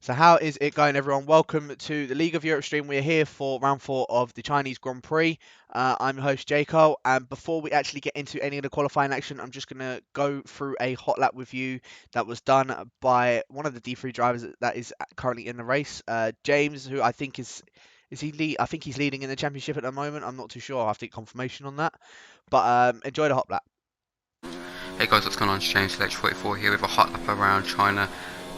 So how is it going, everyone? Welcome to the League of Europe stream. We're here for round 4 of the Chinese Grand Prix. I'm your host, Jaco, and before we actually get into any of the qualifying action, I'm just going to go through a hot lap with you that was done by one of the D3 drivers that is currently in the race, James, who I think I think he's leading in the championship at the moment. I'm not too sure. I'll have to get confirmation on that. But enjoy the hot lap. Hey guys, what's going on? It's James H44 here with a hot lap around China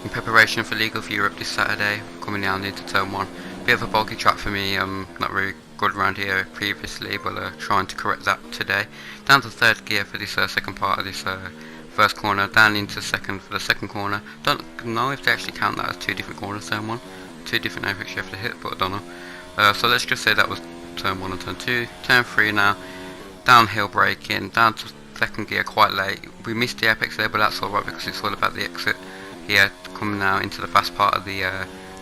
in preparation for League of Europe this Saturday, coming down into turn 1. Bit of a bulky track for me, not very good around here previously, but trying to correct that today. Down to third gear for this second part of this first corner, down into second for the second corner. Don't know if they actually count that as two different corners, turn 1. Two different apex you have to hit, but I don't know. So let's just say that was turn 1 and turn 2. Turn 3 now, downhill braking, down to second gear quite late. We missed the apex there, but that's alright because it's all about the exit here, coming now into the fast part of the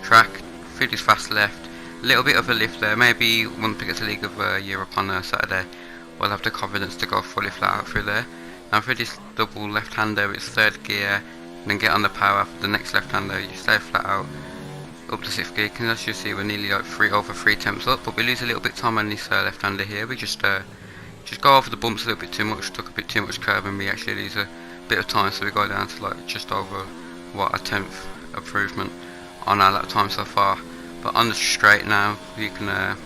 track. Through this fast left, a little bit of a lift there. Maybe once we get to League of Europe on Saturday, we'll have the confidence to go fully flat out through there. Now through this double left-hander, it's third gear, and then get on the power for the next left-hander. You stay flat out up to 6th gear. As you see, we're nearly like over 3 temps up, but we lose a little bit of time on this left-hander here. We just go over the bumps a little bit too much, took a bit too much curb, and we actually lose a bit of time, so we go down to like just over a 10th improvement on our lap time so far. But on the straight now, you can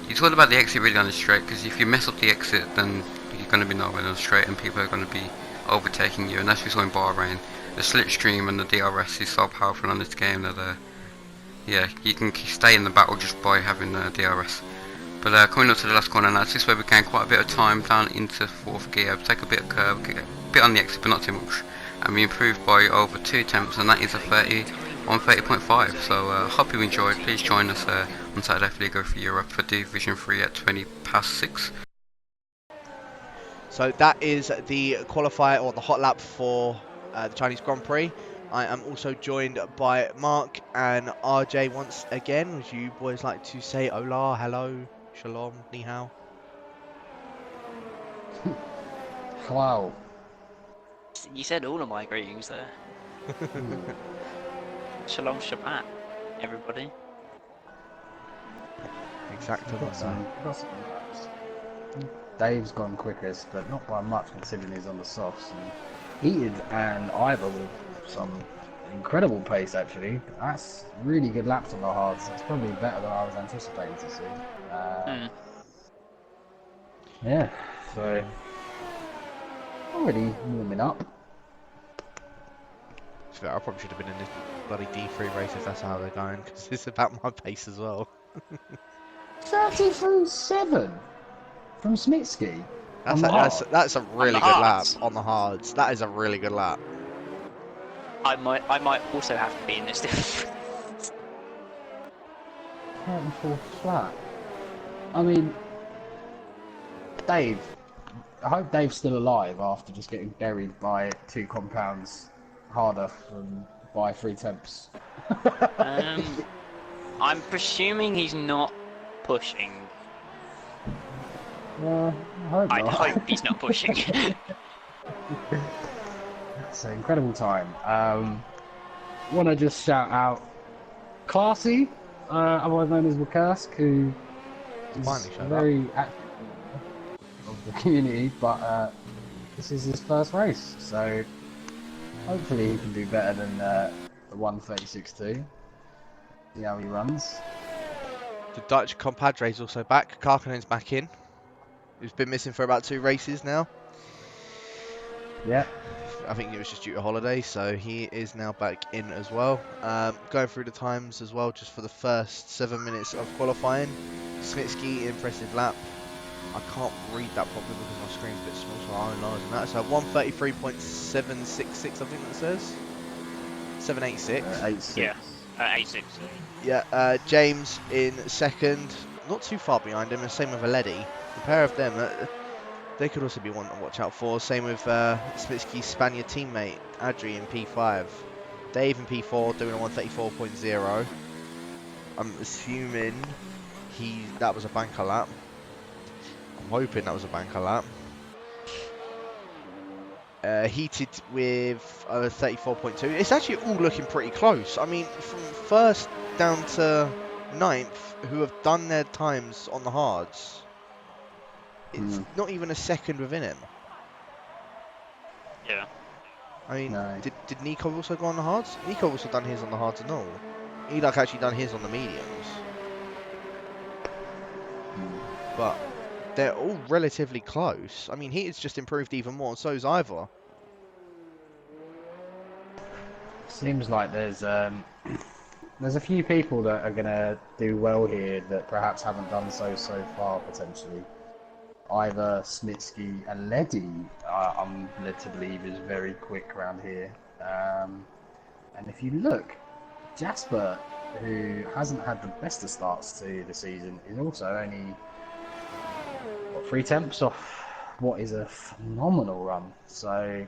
it's all about the exit really on the straight, because if you mess up the exit, then you're going to be nowhere on the straight and people are going to be overtaking you, and that's what we saw in Bahrain. The slipstream and the DRS is so powerful on this game that yeah, you can stay in the battle just by having DRS. But coming up to the last corner now, this is where we gain quite a bit of time down into 4th gear, take a bit of curve, get a bit on the exit but not too much, and we improved by over 2 temps, and that is a 130.5. So hope you enjoyed. Please join us on Saturday for League of Europe for Division 3 at 6:20. So that is the qualifier or the hot lap for the Chinese Grand Prix. I am also joined by Mark and RJ once again. Would you boys like to say hola, hello, shalom, ni hao? Hello. You said all of my greetings there. Shalom Shabbat, everybody. Exactly. Dave's gone quickest, but not by much considering he's on the softs. And Heated and Ivor with some incredible pace actually. That's really good laps on the hards. That's probably better than I was anticipating to see. Yeah, so already warming up. I probably should have been in this bloody D3 race if that's how they're going, because it's about my pace as well. 33.7 from Smitsky. That's a really good lap on the hards. That is a really good lap. I might also have to be in this. 34 flat. I mean, Dave. I hope Dave's still alive after just getting buried by 2 compounds harder by 3 temps. I'm presuming he's not pushing. I hope I not. hope he's not pushing. It's an incredible time. Want to just shout out Classy, otherwise known as Wakursk, who is very active of the community, but this is his first race, so hopefully he can do better than the 136.2. See how he runs. The Dutch compadre is also back. Karkkonen's back in. He's been missing for about 2 races now. Yeah. I think it was just due to holiday, so he is now back in as well. Going through the times as well, just for the first 7 minutes of qualifying. Smitsky, impressive lap. I can't read that properly because my screen's a bit small, so I'll enlarge on that. So 133.766, I think that says. 786. 86. Yeah, 86. Yeah, James in second, not too far behind him, and same with Aledi. The pair of them, they could also be one to watch out for. Same with Smitsky's Spaniard teammate, Adri in P5. Dave in P4 doing a 134.0. I'm assuming that was a banker lap. I'm hoping that was a banker lap. heated with 34.2. It's actually all looking pretty close. I mean, from first down to ninth, who have done their times on the hards, it's not even a second within him. Yeah. I mean, No. did Nico also go on the hards? Nico also done his on the hards and all. He like actually done his on the mediums. But they're all relatively close. I mean, heated's just improved even more, and so's Ivor. Seems like there's a few people that are gonna do well here that perhaps haven't done so far potentially. Ivor, Smitsky, and Leddy, I'm led to believe, is very quick around here. And if you look, Jasper, who hasn't had the best of starts to the season, is also only 3 tenths off what is a phenomenal run. So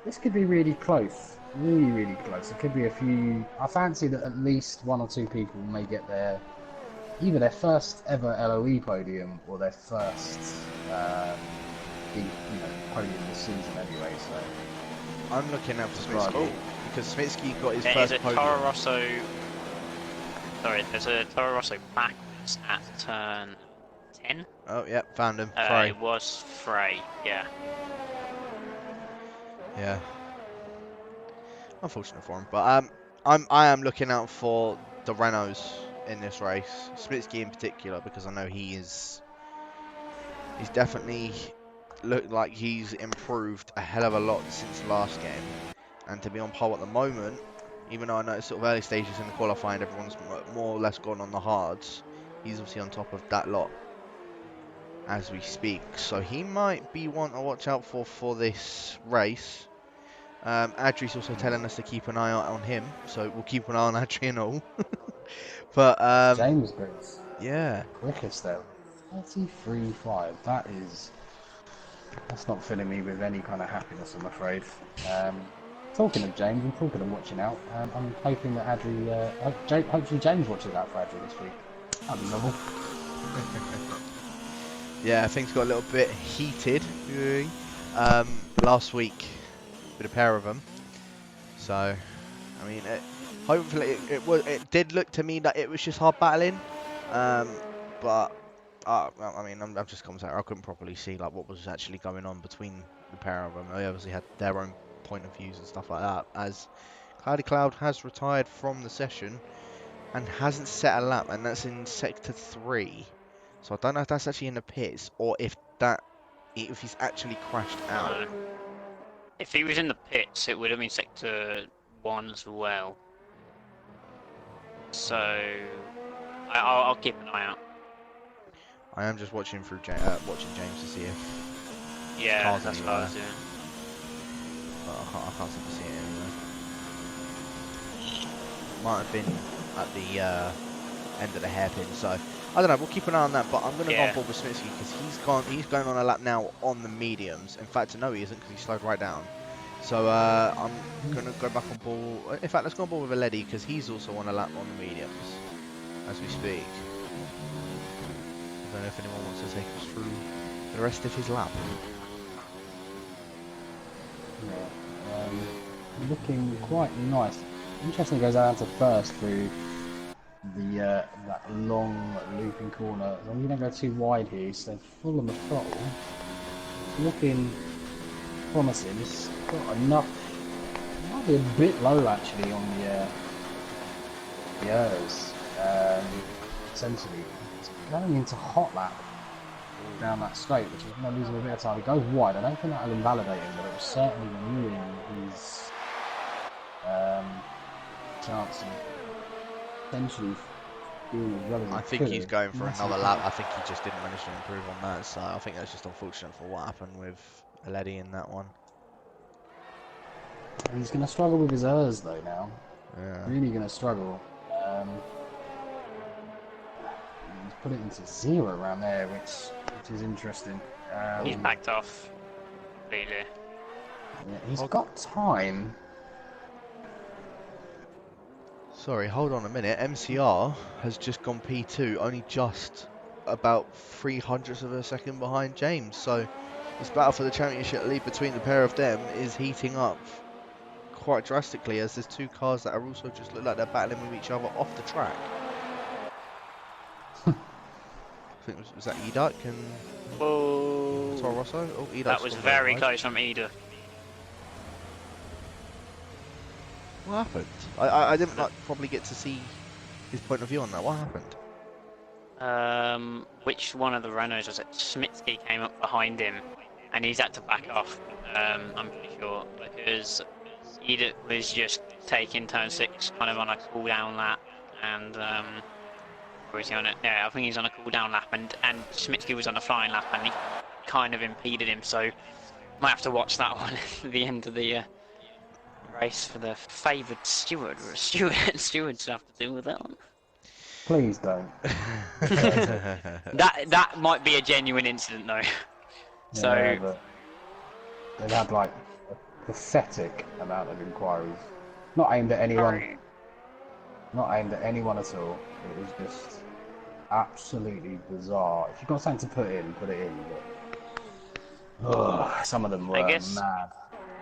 this could be really close, really close. It could be a few. I fancy that at least 1 or 2 people may get either their first ever LOE podium or their first podium this season anyway. So I'm looking out for Smitsky because Smitsky got his There first is a podium. Toro Rosso. Sorry, there's a Toro Rosso backwards at turn 10. Oh yeah, found him. Sorry. It was Frey, yeah. Yeah. Unfortunate for him, but I am looking out for the Renaults in this race, Smitsky in particular, because I know he's definitely looked like he's improved a hell of a lot since the last game, and to be on pole at the moment, even though I know it's sort of early stages in the qualifying, everyone's more or less gone on the hards. He's obviously on top of that lot as we speak, so he might be one to watch out for this race. Adri's also telling us to keep an eye out on him, so we'll keep an eye on Adri and all. But James Briggs, yeah, quickest though, 33.5. That's not filling me with any kind of happiness, I'm afraid. Talking of James, and talking of watching out, I'm hoping that Adri, hopefully James watches out for Adri this week. That'd be novel. yeah, things got a little bit heated last week with a pair of them. So, I mean, hopefully it did look to me that it was just hard battling, but I mean, I'm just commentating. I couldn't properly see like what was actually going on between the pair of them. They obviously had their own point of views and stuff like that. As Cloudy Cloud has retired from the session and hasn't set a lap, and that's in sector 3. So I don't know if that's actually in the pits or if he's actually crashed out. If he was in the pits, it would have been sector 1 as well. So I'll keep an eye out. I am just watching through watching James to see if Yeah, cars that's what anywhere. I was doing. But I can't seem to see it anywhere. Might have been at the end of the hairpin, so I don't know. We'll keep an eye on that. But I'm going to go on board with Smitsky because he's going on a lap now on the mediums. In fact, no, he isn't because he slowed right down. So I'm going to go back on board. In fact, let's go on board with Aledi because he's also on a lap on the mediums as we speak. I don't know if anyone wants to take us through the rest of his lap. Yeah, looking quite nice. Interesting, goes down to first through the that long looping corner. As long as you don't go too wide here, so full on the throttle. Looking promising. It's got enough. It might be a bit low actually on the errors. Essentially, it's going into hot lap down that straight, which is going to lose him a bit of time. It goes wide. I don't think that'll invalidate him, but it will certainly ruin his chance of potentially being as well as I he think could he's have. going for Massive another lap. I think he just didn't manage to improve on that, so I think that's just unfortunate for what happened with Aledi in that one. He's going to struggle with his errors though now. Yeah. Really going to struggle. He's put it into 0 around there, which is interesting. He's backed off completely. Yeah, he's got time. Sorry, hold on a minute. MCR has just gone P2, only just about 0.03 of a second behind James. So This battle for the championship lead between the pair of them is heating up quite drastically, as there's two cars that are also just look like they're battling with each other off the track. I think was that Eduk and Toro Rosso? Oh, Eduk's that was gone very wide. close from Ida. What happened? I didn't probably get to see his point of view on that. What happened? Which one of the runners was it? Smitsky came up behind him, and he's had to back off. I'm pretty sure because Edith was just taking turn 6 kind of on a cool down lap, and or is he on it? Yeah, I think he's on a cool down lap, and Smitsky was on a flying lap, and he kind of impeded him. So might have to watch that one at the end of the race for the favoured steward. Stewards have to deal with that one. Please don't. That might be a genuine incident though. So Yeah, but they've had like a pathetic amount of inquiries. Not aimed at anyone. Not aimed at anyone at all. It was just absolutely bizarre. If you've got something to put it in. But some of them were mad.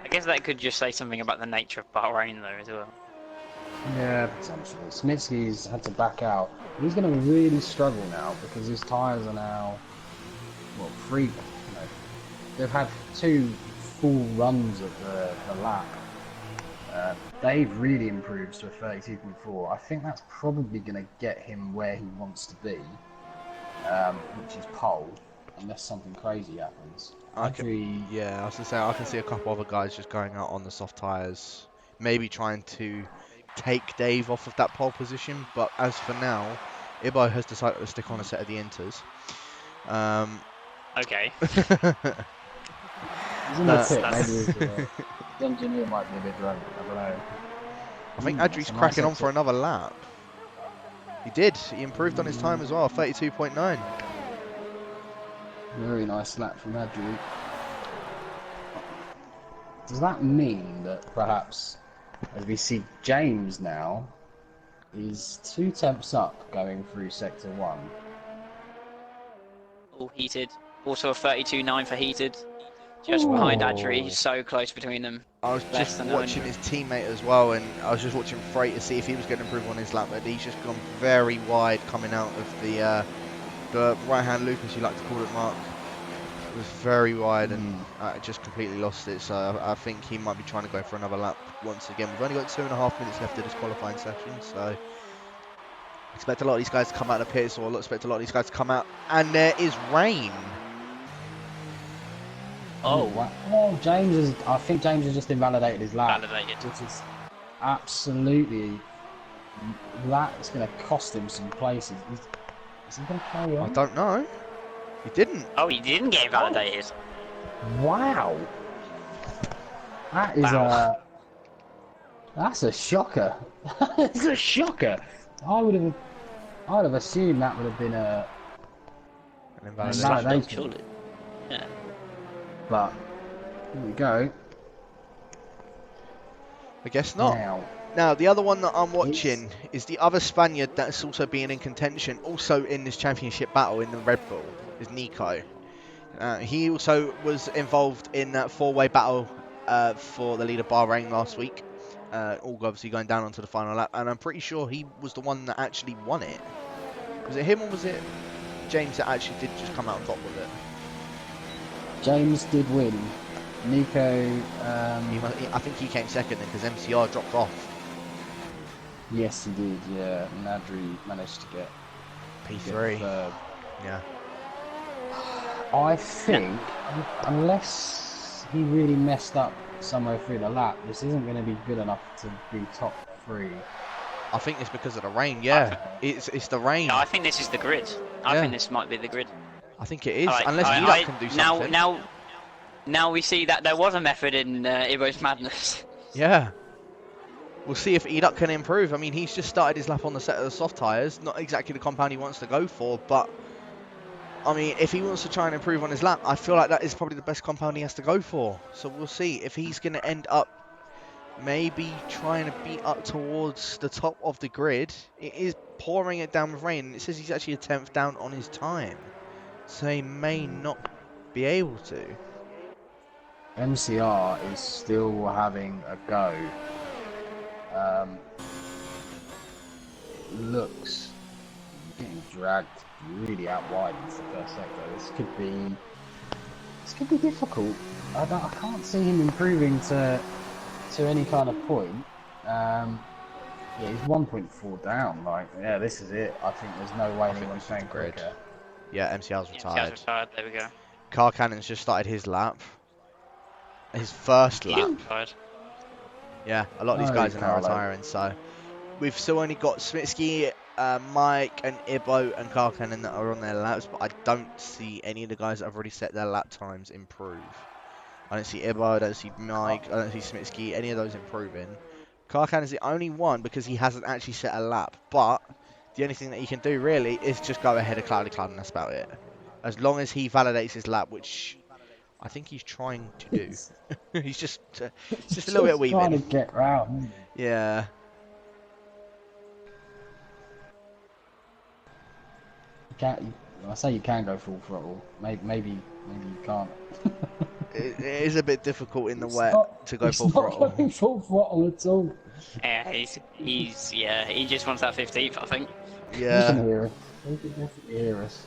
I guess that could just say something about the nature of Bahrain though as well. Yeah, potentially. Smitsky's had to back out. He's going to really struggle now because his tyres are now, well, free. You know, they've had 2 full runs of the lap. They've really improved to a 32.4. I think that's probably going to get him where he wants to be, which is pole, unless something crazy happens. Yeah, I was gonna say I can see a couple other guys just going out on the soft tyres, maybe trying to take Dave off of that pole position. But as for now, Ibo has decided to stick on a set of the Inters. Okay. He's in the pit. Maybe the engineer might be a bit drunk. I don't know. I think Adri's cracking on for another lap. He did. He improved on his time as well, 32.9. Very nice lap from Adri. Does that mean that perhaps, as we see James now, is 2 temps up going through Sector 1? All heated. Also a 32.9 for heated. Just behind Adri, so close between them. I was just watching his teammate as well, and I was just watching Freight to see if he was going to improve on his lap, but he's just gone very wide coming out of the right-hand loop, as you like to call it, Mark. It was very wide, and just completely lost it, so I think he might be trying to go for another lap once again. We've only got 2.5 minutes left of this qualifying session, so expect a lot of these guys to come out of the pits, or expect a lot of these guys to come out, and there is rain. Oh, wow. Oh, I think James has just invalidated his lap. Validated. Which is absolutely, that's going to cost him some places. Is he going to carry on? I don't know. He didn't. Oh, he didn't get invalidated. Wow. That is that's a shocker. It's a shocker. I would have assumed that would have been an invalidation. Surely. Yeah. But here we go. I guess not. Now, the other one that I'm watching is the other Spaniard that's also being in contention, also in this championship battle in the Red Bull, is Nico. He also was involved in that 4-way battle for the lead of Bahrain last week. All obviously going down onto the final lap, and I'm pretty sure he was the one that actually won it. Was it him or was it James that actually did just come out on top with it? James did win. Nico, I think he came second then, because MCR dropped off. Yes, he did. Yeah, Nadri managed to get P3. Yeah. I think unless he really messed up somewhere through the lap, this isn't going to be good enough to be top 3. I think it's because of the rain. Yeah, it's the rain. No, I think this is the grid. I think this might be the grid. I think it is, unless Eduk can do something. Now we see that there was a method in Ibo's madness. Yeah. We'll see if Eduk can improve. I mean, he's just started his lap on the set of the soft tyres. Not exactly the compound he wants to go for, but I mean, if he wants to try and improve on his lap, I feel like that is probably the best compound he has to go for. So we'll see if he's going to end up maybe trying to beat up towards the top of the grid. It is pouring it down with rain. It says he's actually a 10th down on his time, so he may not be able to. MCR is still having a go. It looks getting dragged really out wide into the first sector. This could be difficult. I can't see him improving to any kind of point. Yeah, he's 1.4 down. Like, yeah, this is it. I think there's no way anyone's going quicker. Yeah, MCR's retired. MCR's retired. There we go. Car Cannon's just started his lap. His first lap. Retired. Yeah, a lot of these No, guys are now Carlo. retiring, so we've still only got Smitsky, Mike, and Ibo and Car Cannon that are on their laps, but I don't see any of the guys that have already set their lap times improve. I don't see Ibo, I don't see Mike, I don't see Smitsky, any of those improving. Car Cannon's the only one because he hasn't actually set a lap, but the only thing that he can do really is just go ahead of Cloudy Cloud, and that's about it. As long as he validates his lap, which I think he's trying to do. He's just a little bit weaving. Trying to get round. Yeah. I say you can go full throttle. Maybe you can't. It is a bit difficult in the It's wet not- to go it's full not throttle. going full throttle at all. Yeah, he just wants that 15th, I think. You Yeah. can hear us. You can definitely hear us.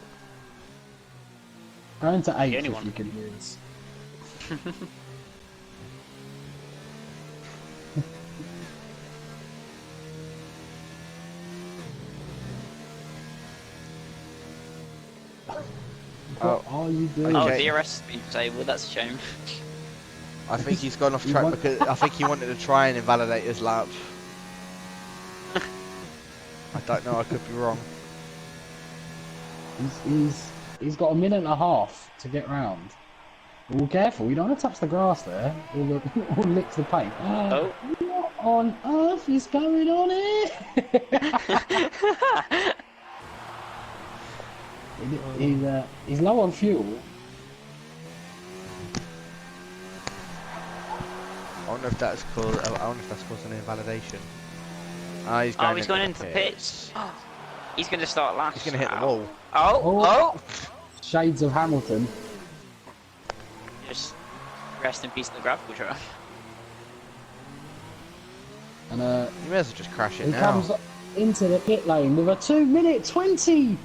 Go into 8th only if one. you can hear us. What are you doing? Oh, Okay. DRS speed disabled, that's a shame. I think he's gone off He track want- because I think he wanted to try and invalidate his lap. I don't know, I could be wrong. He's got a minute and a half to get round. Well, careful, you don't want to touch the grass there, or lick the paint. Oh. What on earth is going on here? He's low on fuel. I wonder if that's caused an invalidation. Ah, he's Oh, going, he's going into the pits. He's going to start last. He's going to hit the wall. Oh. Shades of Hamilton. Just rest in peace to the gravel truck. And You may as well just crash it he now. comes into the pit lane with a 2-minute 20.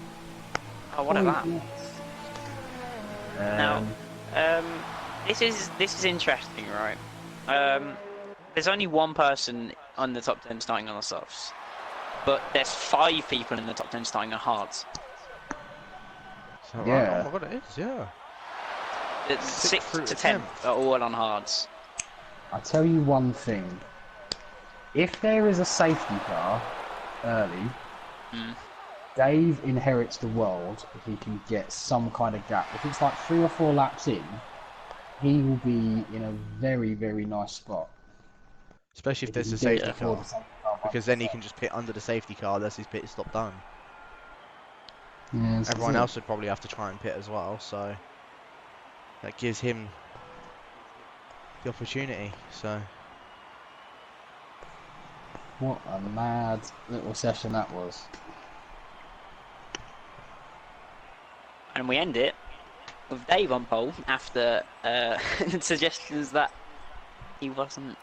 Oh, what a lap. Now, Um, this is interesting, right? There's only one person on the top 10 starting on the softs, but there's 5 people in the top 10 starting on hards. Is that right? Yeah. Oh my god, it is, yeah. It's Sixth 6th through to to 10th 10th. are all on hards. I'll tell you one thing. If there is a safety car early, Mm. Dave inherits the world if he can get some kind of gap. If it's like 3 or 4 laps in, he will be in a very, very nice spot. Especially if there's he a can get it safety before car. the safety car Because then he can just pit under the safety car, that's his pit stop done. Yeah, this is Everyone it. else would probably have to try and pit as well, so that gives him the opportunity. So What a mad little session that was. And we end it with Dave on pole after suggestions that he wasn't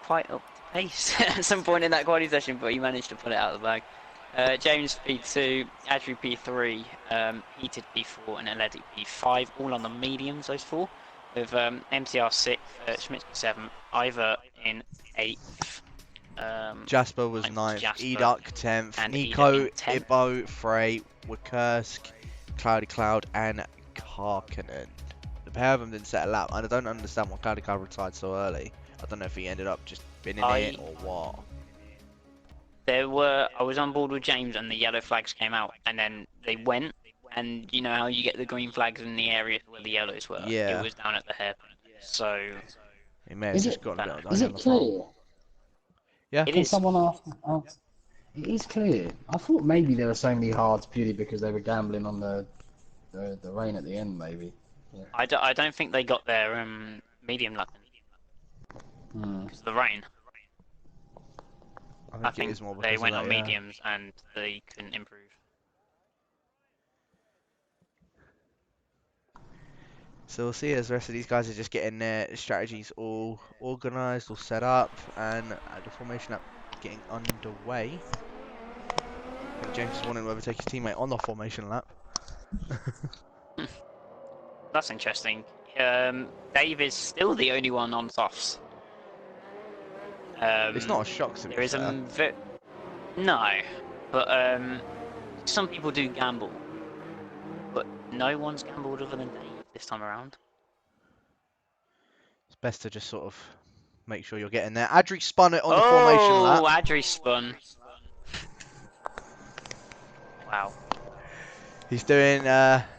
quite up to pace at some point in that quality session, but he managed to put it out of the bag. James P2, Adri P3, Heated P4 and Eledi P5, all on the mediums, those 4, with MCR 6th, Schmitz 7th, Ivor in 8th. Jasper was Thanks, 9th, Jasper. Eduk 10th, And Nico, Eduk in 10th. Ibo, Frey, Wakursk, Cloudy Cloud, and Karkanen. The pair of them didn't set a lap, and I don't understand why Cloudy Cloud retired so early. I don't know if he ended up just binning it or what. I was on board with James and the yellow flags came out and then they went, and you know how you get the green flags in the areas where the yellows were? Yeah. It was down at the hairpin. So, He may have Is just it- gotten a bit of Is the it clear? Yeah. it Can is. someone ask? It is clear. I thought maybe there were so many hards purely because they were gambling on the rain at the end, maybe. I don't think they got their medium lap Hmm. because of the rain. I I think think it is more they because went of on that, yeah. mediums and they couldn't improve. So we'll see as the rest of these guys are just getting their strategies all organised, all set up, and the formation lap getting underway. I think James is wanting to overtake his teammate on the formation lap. That's interesting. Dave is still the only one on softs. It's not a shock to me. There is no, but some people do gamble, but no one's gambled other than Dave this time around. It's best to just sort of make sure you're getting there. Adri spun it on the formation lap. Oh, Adri spun. Wow. He's doing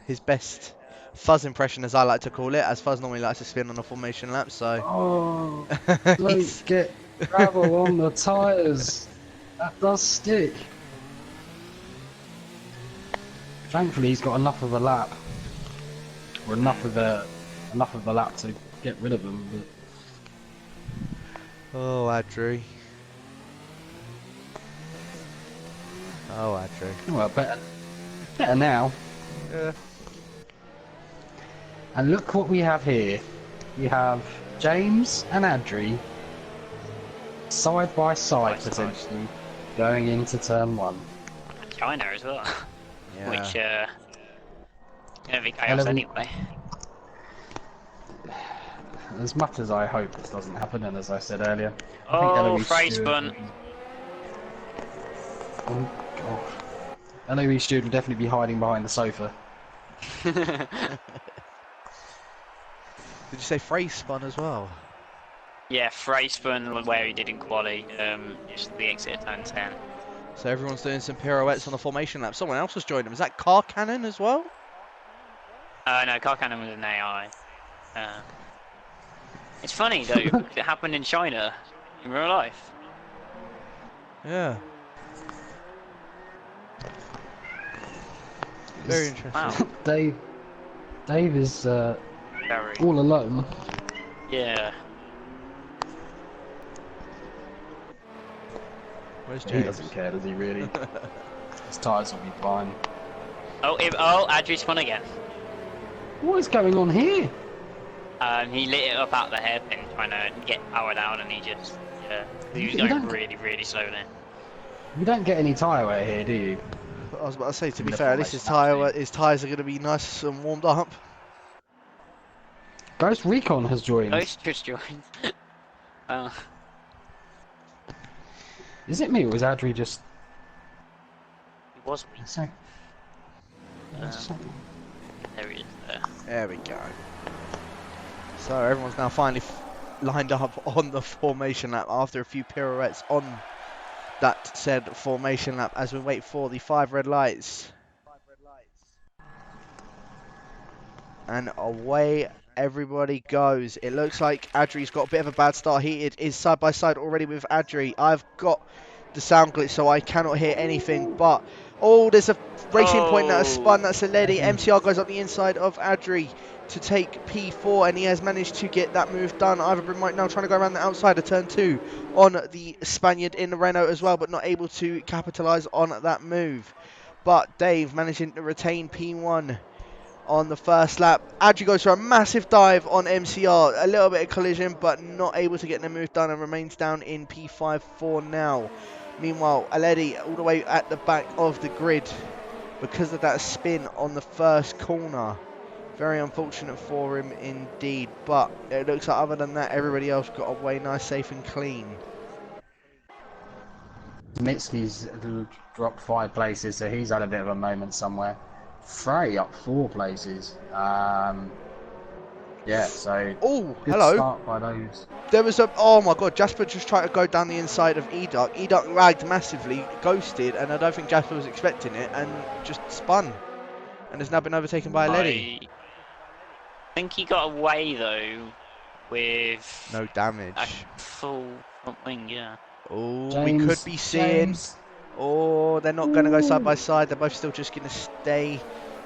his best Fuzz impression, as I like to call it, as Fuzz normally likes to spin on the formation lap. So. Oh, He's- don't get gravel on the tyres. That does stick. Thankfully, he's got enough of a lap, or enough of the lap to get rid of them. But Oh, Adri. Oh, Adri. well, better now. Yeah. And look what we have here. We have James and Adri side by side potentially going into turn 1. And China as well. Yeah. Which gonna be chaos anyway. As much as I hope this doesn't happen, and as I said earlier, I Oh, think Eloise Frey Stewart spun. will be- Oh god. Eloise Stewart will definitely be hiding behind the sofa. Did you say Frey spun as well? Yeah, Frey spun where he did in quali, just the exit of turn 10. So everyone's doing some pirouettes on the formation lap. Someone else has joined them. Is that Car Cannon as well? No, Car Cannon was an AI. It's funny though, it happened in China, in real life. Yeah. Very interesting. Wow. Dave is Very. all alone. Yeah. Where's He James? doesn't care, does he really? His tyres will be fine. Oh, Adri spun again. What is going on here? He lit it up out the hairpin trying to get power down, and he just, he was You going don't- really, really slow there. You don't get any tyre wear here, do you? I was about to say, to be The fair, at least formation his tyres are going to be nice and warmed up. Ghost Recon has joined. Ghost just joined. Oh, Is it me or was Adri just... it was weak. There he is there. There we go. So everyone's now finally lined up on the formation lap after a few pirouettes on that said formation lap as we wait for the 5 red lights. And away everybody goes. It looks like Adri's got a bit of a bad start. He is side by side already with Adri. I've got the sound glitch so I cannot hear anything, but oh, there's a racing point that has spun. That's a lady. MCR goes up the inside of Adri to take P4, and he has managed to get that move done. Iverbrim right now trying to go around the outside of turn 2 on the Spaniard in the Renault as well, but not able to capitalise on that move. But Dave managing to retain P1 on the first lap. Adri goes for a massive dive on MCR, a little bit of collision, but not able to get the move done and remains down in P5 for now. Meanwhile, Aledi all the way at the back of the grid because of that spin on the first corner. Very unfortunate for him indeed, but it looks like other than that, everybody else got away nice, safe and clean. Mitski's dropped 5 places, so he's had a bit of a moment somewhere. Frey up 4 places. Yeah, so Oh, good hello. start by those. There was a, oh my god, Jasper just tried to go down the inside of Educk. Educk lagged massively, ghosted, and I don't think Jasper was expecting it, and just spun. And has now been overtaken by Aledi. I think he got away though with No damage. a full front wing, yeah. Oh, we could be seeing. Oh, they're not going to go side by side. They're both still just going to stay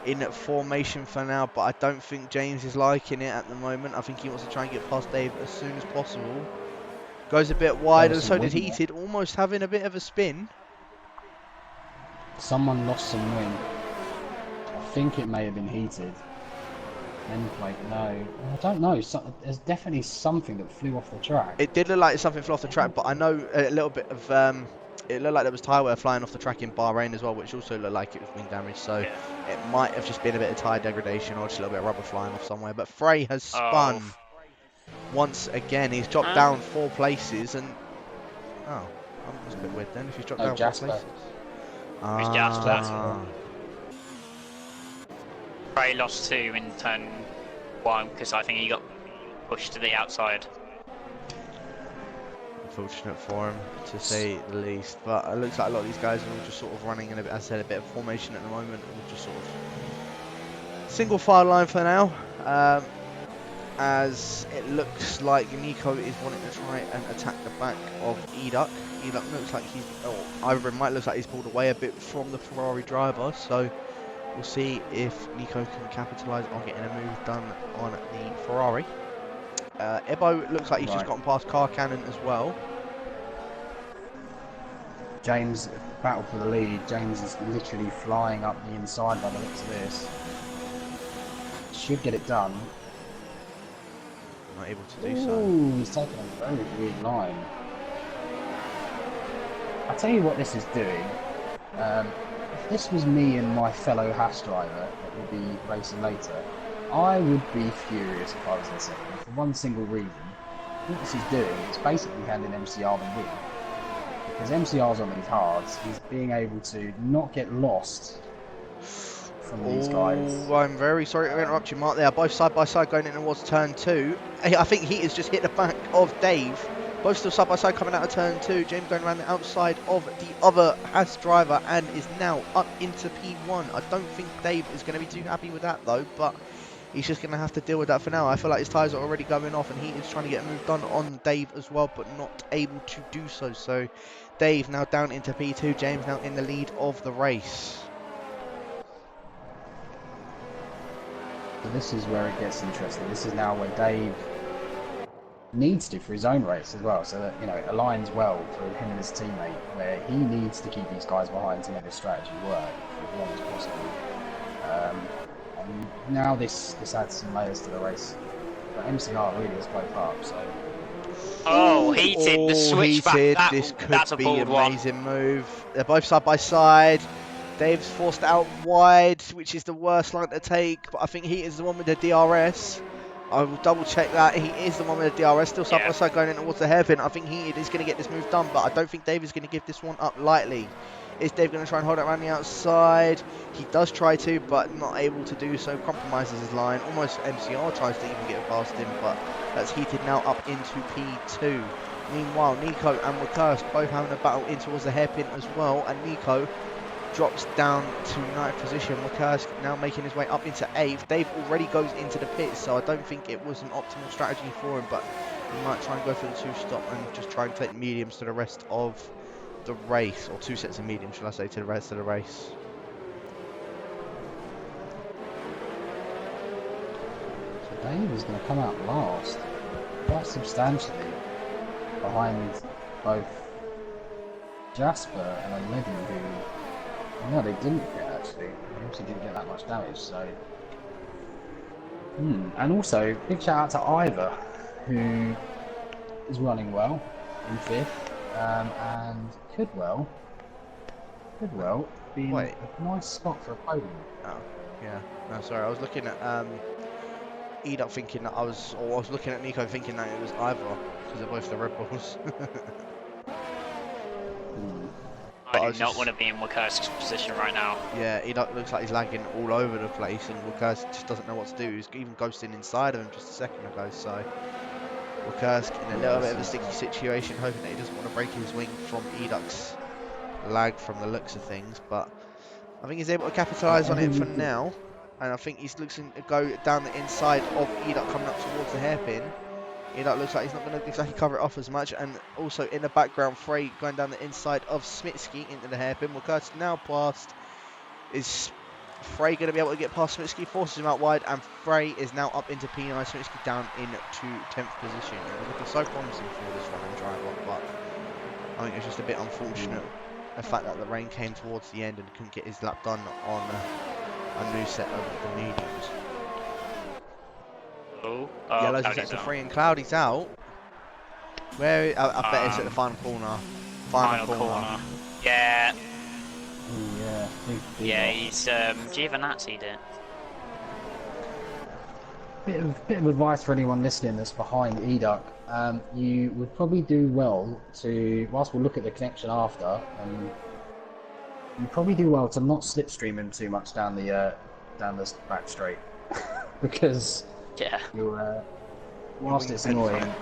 in formation for now. But I don't think James is liking it at the moment. I think he wants to try and get past Dave as soon as possible. Goes a bit wide, and so did Heated, almost having a bit of a spin. Someone lost some wing. I think it may have been Heated. End plate, no. I don't know. There's definitely something that flew off the track. It did look like something flew off the track, but I know a little bit of it looked like there was tyre wear flying off the track in Bahrain as well, which also looked like it was wing damage. So it might have just been a bit of tyre degradation or just a little bit of rubber flying off somewhere. But Frey has spun once again. He's dropped down 4 places, and that's a bit weird then. If he's dropped down Jasper. 4 places, Jasper. Frey lost 2 in turn 1 because I think he got pushed to the outside. Unfortunate for him, to say the least. But it looks like a lot of these guys are all just sort of running in a bit, as I said, a bit of formation at the moment. All just sort of single file line for now. As it looks like Nico is wanting to try and attack the back of Eduk. Eduk looks like either it might look like he's pulled away a bit from the Ferrari driver. So we'll see if Nico can capitalise on getting a move done on the Ferrari. Ebo looks like he's just gotten past Car Cannon as well. James, battle for the lead. James is literally flying up the inside by the looks of this. Should get it done. Not able to do so. Ooh, he's taking a very weird line. I'll tell you what this is doing. If this was me and my fellow Haas driver that would be racing later, I would be furious if I was in second, for one single reason. What this is doing is basically handing MCR the win. Because MCR's on these hards, he's being able to not get lost from these guys. I'm very sorry to interrupt you, Mark. They are both side by side going in towards turn 2. I think Heat has just hit the back of Dave. Both still side by side coming out of turn 2. James going around the outside of the other Haas driver and is now up into P1. I don't think Dave is going to be too happy with that though, but he's just going to have to deal with that for now. I feel like his tyres are already going off and Heat is trying to get a move done on Dave as well, but not able to do so. So Dave now down into P2. James now in the lead of the race. So this is where it gets interesting. This is now where Dave needs to for his own race as well, so that it aligns well for him and his teammate, where he needs to keep these guys behind to make the strategy work for as long as possible. And now this adds some layers to the race. But MCR really has played up, so. Heated, the switch back. This That's could a be an bold amazing move. They're both side by side. Dave's forced out wide, which is the worst line to take, but I think he is the one with the DRS. I will double check that. He is the one with the DRS, still side by side going in towards the hairpin. I think he is going to get this move done, but I don't think Dave is going to give this one up lightly. Is Dave going to try and hold it around the outside? He does try to, but not able to do so. Compromises his line. Almost MCR tries to even get past him, but that's Heated now up into P2. Meanwhile, Nico and Wakursk both having a battle in towards the hairpin as well, and Nico drops down to 9th position. Wakursk now making his way up into 8th. Dave already goes into the pits, so I don't think it was an optimal strategy for him, but he might try and go for the 2-stop and just try and take mediums to the rest of the race, or 2 sets of mediums, shall I say, to the rest of the race. So Dave is going to come out last, quite substantially, behind both Jasper and Olivia, who, no, they didn't get actually. They obviously didn't get that much damage, so. And also, big shout out to Ivor, who is running well in 5th, and could well be in a nice spot for a podium. Oh, yeah. No, sorry, I was looking at Eduk thinking that I was looking at Nico thinking that it was Ivor, because they're both the Red Bulls. I do not want to be in Wakursk's position right now. Yeah, he looks like he's lagging all over the place, and Wakursk just doesn't know what to do. He's even ghosting inside of him just a second ago, so Wakursk in a little bit of a sticky situation, hoping that he doesn't want to break his wing from Eduk's lag from the looks of things, but I think he's able to capitalise on it for now, and I think he's looking to go down the inside of Eduk coming up towards the hairpin. Eduk looks like he's not going to exactly cover it off as much, and also in the background, Frey going down the inside of Smitsky into the hairpin. Wakursk now past. Is Frey going to be able to get past Smitsky? Forces him out wide, and Frey is now up into P9. Smitsky down into 10th position. It was looking so promising for this running driver, but I think it's just a bit unfortunate the fact that the rain came towards the end and couldn't get his lap done on a new set of the mediums. Oh, Yellow's in Cloudy's sector out. 3 and Cloudy's out. Where? I bet it's at the final corner. Final corner. Yeah, Ooh, yeah. yeah, he's Giovinazzi'd it. Bit of advice for anyone listening that's behind Educ. You would probably do well to, whilst we'll look at the connection after, you probably do well to not slipstream him too much down the back straight, because Yeah. you'll whilst it's Wing annoying,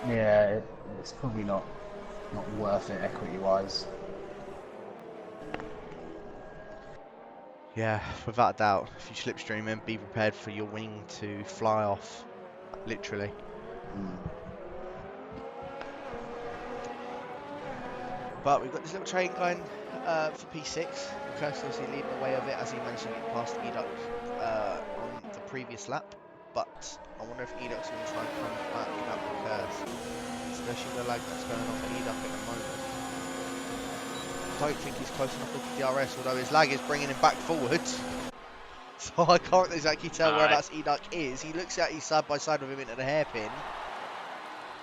yeah, it's probably not worth it equity wise. Yeah, without a doubt. If you slipstream him, be prepared for your wing to fly off. Literally. But we've got this little train going for P6. Kirsten obviously leading the way of it as he managed to get past Educ on the previous lap. But I wonder if Educ's going to try and come back up Kirsten, especially the lag that's going on for Educ at the moment. I don't think he's close enough with the DRS, although his lag is bringing him back forward. So I can't exactly tell whereabouts Educ is. He looks at he's side by side with him into the hairpin.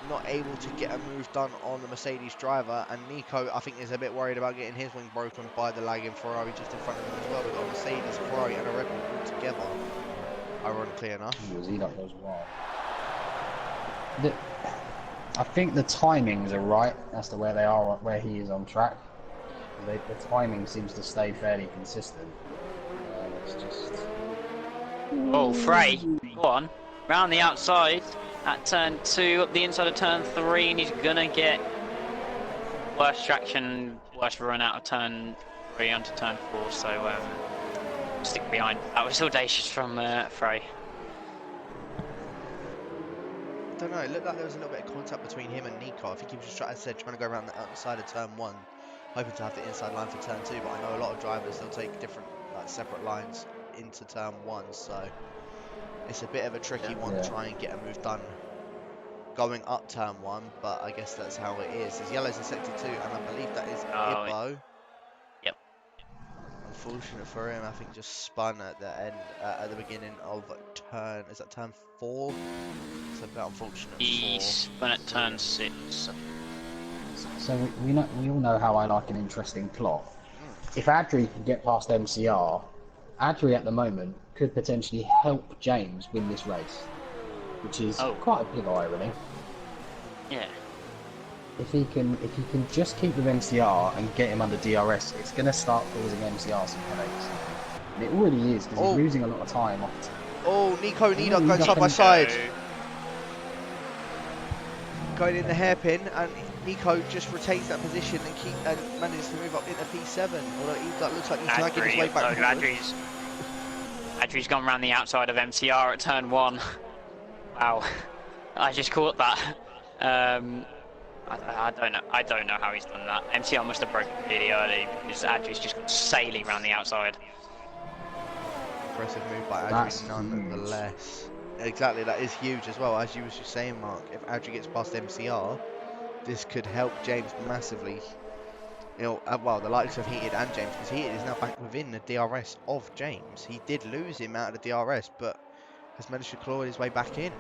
Not able to get a move done on the Mercedes driver, and Nico I think is a bit worried about getting his wing broken by the lagging Ferrari just in front of him as well. We've got a Mercedes, Ferrari and a Red Bull all together, ironically enough. Educ goes wild. I think the timings are right as to where they are, where he is on track. The timing seems to stay fairly consistent. It's just... Oh, Frey, go on. Round the outside at turn 2, up the inside of turn 3, and he's gonna get worse traction, worse run out of turn 3 onto turn 4, so stick behind. That was audacious from Frey. I don't know, it looked like there was a little bit of contact between him and Nico. I think he was just trying to go around the outside of turn 1, hoping to have the inside line for turn 2, but I know a lot of drivers, they'll take different, like, separate lines into turn 1, so it's a bit of a tricky one to try and get a move done going up turn 1, but I guess that's how it is. There's Yellow's in sector 2, and I believe that is Ibbo. Yep. Unfortunate for him, I think just spun at the end, at the beginning of turn, is that turn 4? It's a bit unfortunate. He spun at turn 6. So we all know how I like an interesting plot. If Adri can get past MCR, Adri at the moment could potentially help James win this race, which is quite a big irony. Yeah. If he can just keep with MCR and get him under DRS, it's going to start causing MCR some headaches. And it already is, because he's losing a lot of time off it. Oh, Nico and Educ going side by side. Going in the hairpin, and Nico just retains that position and manages to move up into P7. Although Educ looks like he's lagging his way back. Adri's gone round the outside of MCR at turn 1. Wow, I just caught that. I don't know how he's done that. MCR must have broken really early because Adri's just gone sailing round the outside. Impressive move by Adri, nonetheless. Exactly, that is huge as well. As you was just saying, Mark, if Adri gets past MCR, this could help James massively. You know, well, the likes of Heated and James, because Heated is now back within the DRS of James. He did lose him out of the DRS, but has managed to claw his way back in.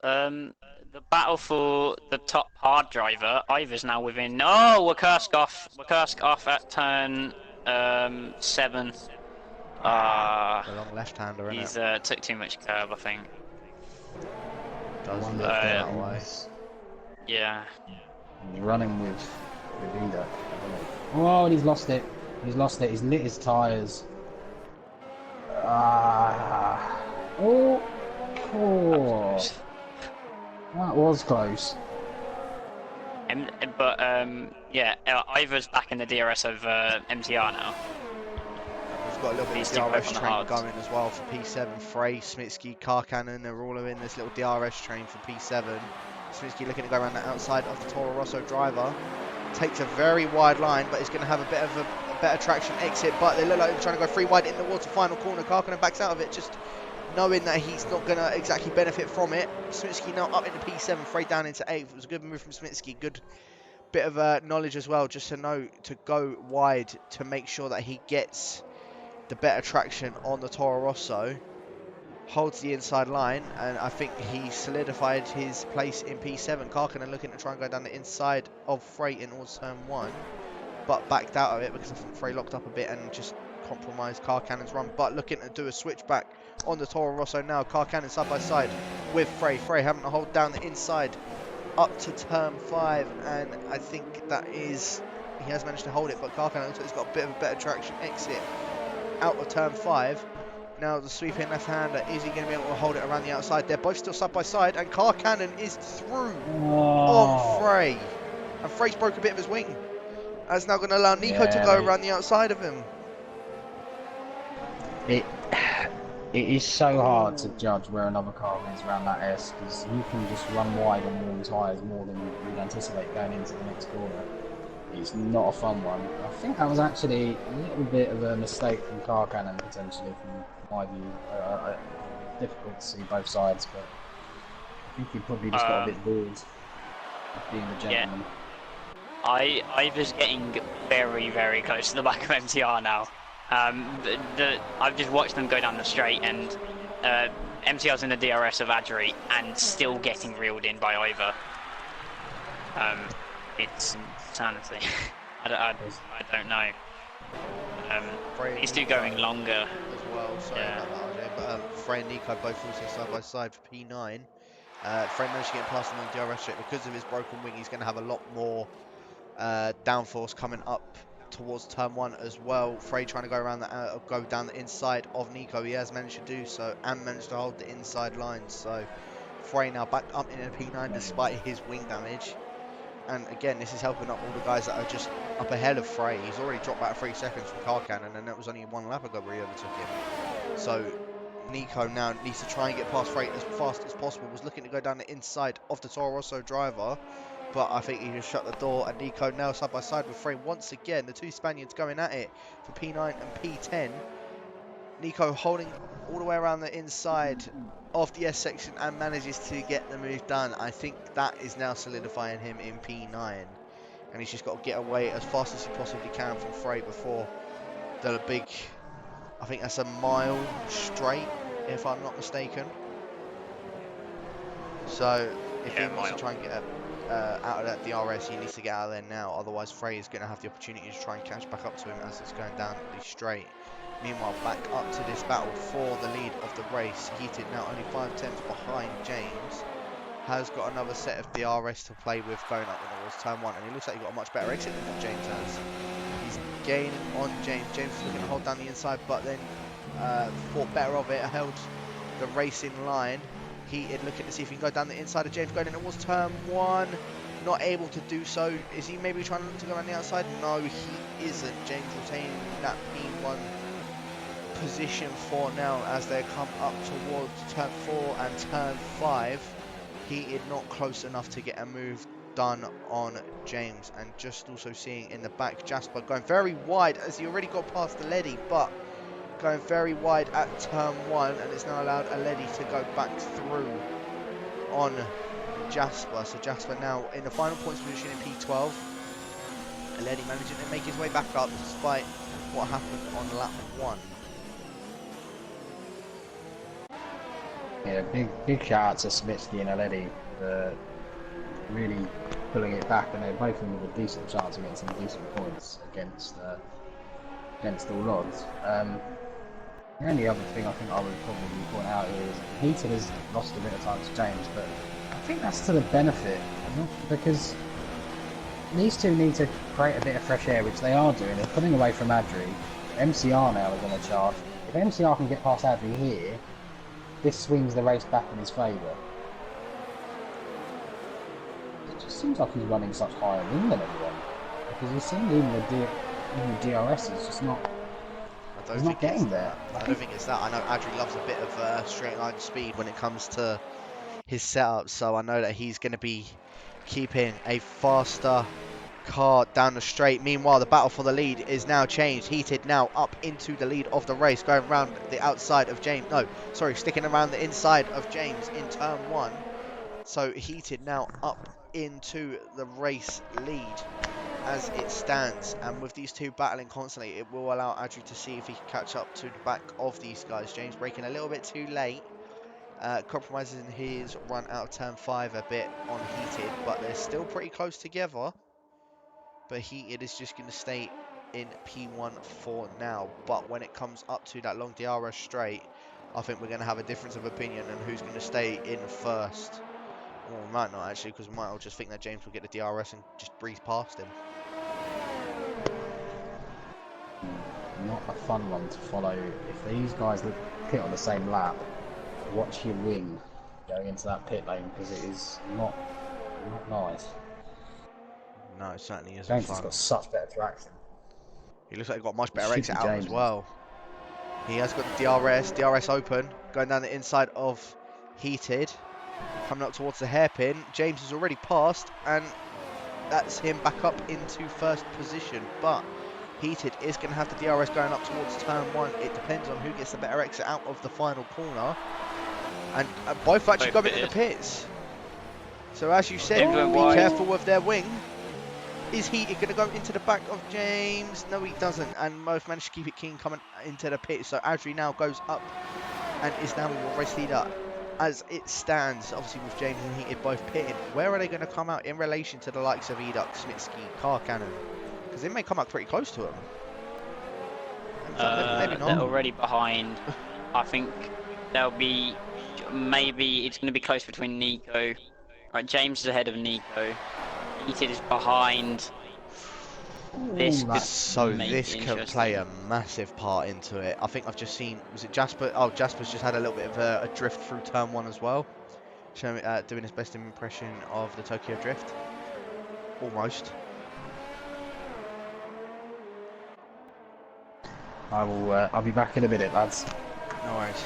The battle for the top hard driver, Ivor's now within. Oh, Wakursk off at turn 7. The long left-hander, he's took too much curb, I think. Does look that way. Yeah. He's running with Educ. Oh, and he's lost it. He's lost it. He's lit his tyres. Oh. That was close. Yeah, Ivor's back in the DRS of MTR now. We've got a little bit of DRS train going as well for P7. Frey, Smitsky, Car Cannon, they're all in this little DRS train for P7. Smitsky looking to go around the outside of the Toro Rosso driver. Takes a very wide line, but it's going to have a bit of a better traction exit. But they look like they're trying to go free wide in the water final corner. Car Cannon backs out of it, just knowing that he's not going to exactly benefit from it. Smitsky now up into P7, Frey down into 8th. It was a good move from Smitsky. Good bit of knowledge as well, just to know to go wide to make sure that he gets the better traction on the Toro Rosso. holds the inside line, and I think he solidified his place in P7. Karkkonen looking to try and go down the inside of Frey in towards turn 1, but backed out of it because I think Frey locked up a bit and just compromised Karkkonen's run, but looking to do a switchback on the Toro Rosso now. Karkkonen side by side with Frey. Frey having to hold down the inside up to turn 5, and I think that is, he has managed to hold it, but Karkkonen looks like he's got a bit of a better traction exit out of turn 5. Now the sweeping left-hander, is he going to be able to hold it around the outside? They're both still side by side, and Karkkonen is through on Frey. And Frey's broke a bit of his wing. That's now going to allow Nico to go around the outside of him. It is so hard to judge where another car is around that S, because you can just run wide on warm tyres more than you'd anticipate going into the next corner. It's not a fun one. I think that was actually a little bit of a mistake from Karkkonen, potentially, from my view. Difficult to see both sides, but I think he probably just got a bit bored of being the gentleman. Yeah. I was getting very, very close to the back of MTR now. I've just watched them go down the straight, and MTR's in the DRS of Adri and still getting reeled in by Ivor. It's insanity. I don't know. These two going longer as well. Sorry about that, but Frey and Nico both also side by side for P9. Frey managed to get past him on the DRS straight. Because of his broken wing, he's going to have a lot more downforce coming up towards turn 1 as well. Frey trying to go around go down the inside of Nico. He has managed to do so and managed to hold the inside line. So Frey now back up in a P9 despite his wing damage. And again, this is helping up all the guys that are just up ahead of Frey. He's already dropped about 3 seconds from Karkkonen, and that was only 1 lap ago where he overtook him. So Nico now needs to try and get past Frey as fast as possible. Was looking to go down the inside of the Toro Rosso driver, but I think he just shut the door, and Nico now side by side with Frey once again. The two Spaniards going at it for P9 and P10. Nico holding all the way around the inside of the S section and manages to get the move done. I think that is now solidifying him in P9, and he's just got to get away as fast as he possibly can from Frey before the big, I think that's a mile straight if I'm not mistaken. So if he wants to try and get out of that DRS, he needs to get out of there now, otherwise Frey is going to have the opportunity to try and catch back up to him as it's going down the straight. Meanwhile, back up to this battle for the lead of the race. Heated now only 5 tenths behind James. Has got another set of DRS to play with going up towards turn 1. And he looks like he got a much better exit than what James has. He's gaining on James. James is looking to hold down the inside, but then thought better of it. Held the racing line. Heated looking to see if he can go down the inside of James. Going in towards turn 1. Not able to do so. Is he maybe trying to go around the outside? No, he isn't. James retaining that P1 position for now as they come up towards turn 4 and turn 5. Heated not close enough to get a move done on James, and just also seeing in the back Jasper going very wide as he already got past Aledi, but going very wide at turn 1, and it's now allowed Aledi to go back through on Jasper. So Jasper now in the final points position in P12. Aledi managing to make his way back up despite what happened on lap 1. Yeah, big shout out to Smitsky and Aledi for really pulling it back, and they're both in with a decent chance of getting some decent points against all odds. The only other thing I think I would probably point out here is Heated has lost a bit of time to James, but I think that's to the benefit, because these two need to create a bit of fresh air, which they are doing. They're pulling away from Adri. MCR now is on a charge. If MCR can get past Adri here, this swings the race back in his favour. It just seems like he's running such higher wing than everyone, because you see even the DRS is just not. He's not getting there. I don't think it's that. I know Adri loves a bit of straight line speed when it comes to his setup, so I know that he's going to be keeping a faster car down the straight. Meanwhile, the battle for the lead is now changed. Heated now up into the lead of the race, going around the outside of James. No, sorry, sticking around the inside of James in turn 1. So Heated now up into the race lead as it stands, and with these two battling constantly, it will allow Adri to see if he can catch up to the back of these guys. James braking a little bit too late, compromising his run out of turn 5 a bit on Heated, but they're still pretty close together. But Heated is just going to stay in P1 for now. But when it comes up to that long DRS straight, I think we're going to have a difference of opinion on who's going to stay in first. Well, we might not actually, because we might all just think that James will get the DRS and just breeze past him. Not a fun one to follow. If these guys pit on the same lap, watch your wing going into that pit lane, because it is not nice. No, it certainly isn't James fun. has got such better traction. He looks like he got much better Should exit be out as James's. well. He has got the DRS open, going down the inside of Heated, coming up towards the hairpin. James has already passed, and that's him back up into first position. But Heated is going to have the DRS going up towards turn 1. It depends on who gets the better exit out of the final corner. And both actually going in the pits. So as you said, be careful of their wing. Is Heated going to go into the back of James? No, he doesn't. And both managed to keep it clean coming into the pit. So Adri now goes up and is now your race leader as it stands. Obviously with James and Heated both pitted. Where are they going to come out in relation to the likes of Eduk, Smitsky, Car Cannon? Because they may come out pretty close to them. Maybe not. They're already behind. I think there'll be... Maybe it's going to be close between Nico. Right, James is ahead of Nico. Heated is behind. This could play a massive part into it. I think I've just seen, was it Jasper? Oh, Jasper's just had a little bit of a drift through turn 1 as well. Showing, doing his best impression of the Tokyo Drift. Almost. I'll be back in a minute, lads. No worries.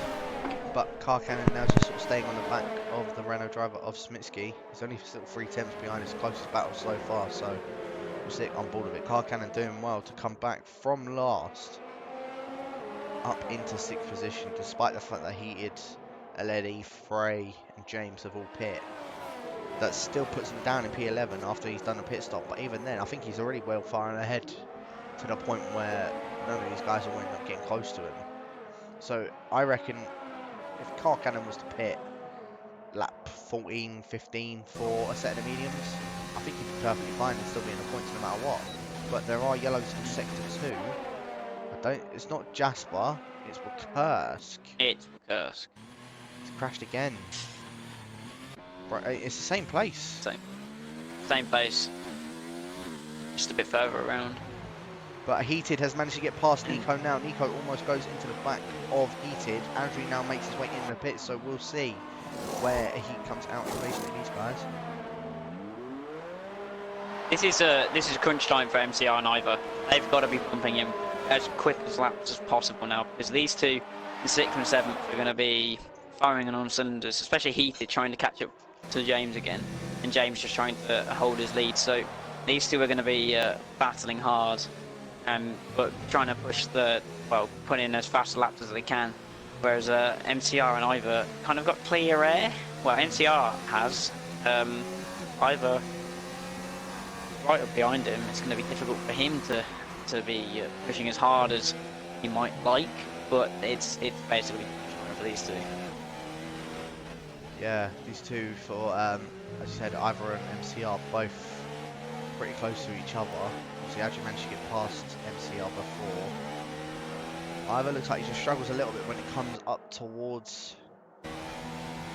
But Car Cannon now just sort of staying on the back of the Renault driver of Smitsky. He's only still 3 tenths behind his closest battle so far, so we'll stick on board with it. Car Cannon doing well to come back from last up into 6th position, despite the fact that Heated, Aledi, Frey and James have all pit. That still puts him down in P11 after he's done a pit stop, but even then I think he's already well far ahead to the point where none of these guys will end up getting close to him. So I reckon if Car Cannon was to pit lap 14, 15 for a set of the mediums, I think he'd be perfectly fine and still be in the points no matter what. But there are yellows in sector 2. It's not Jasper, it's Wakursk. It's Wakursk. It's crashed again. Right, it's the same place. Same place. Just a bit further around. But Heated has managed to get past Nico now. Nico almost goes into the back of Heated. Andrew now makes his way in the pit, so we'll see where he comes out in relation to these guys. This is crunch time for MCR and Ivor. They've got to be pumping him as quick as laps as possible now, because these two, the 6th and 7th, are going to be firing on all cylinders, especially Heated trying to catch up to James again, and James just trying to hold his lead. So these two are going to be battling hard. But trying to put in as fast laps as they can. Whereas MCR and Ivor kind of got clear air. Well, MCR has. Ivor right up behind him. It's going to be difficult for him to be pushing as hard as he might like. But it's basically for these two. Yeah, these two for as you said, Ivor and MCR both pretty close to each other. He actually managed to get past MCR before. Ivor looks like he just struggles a little bit when it comes up towards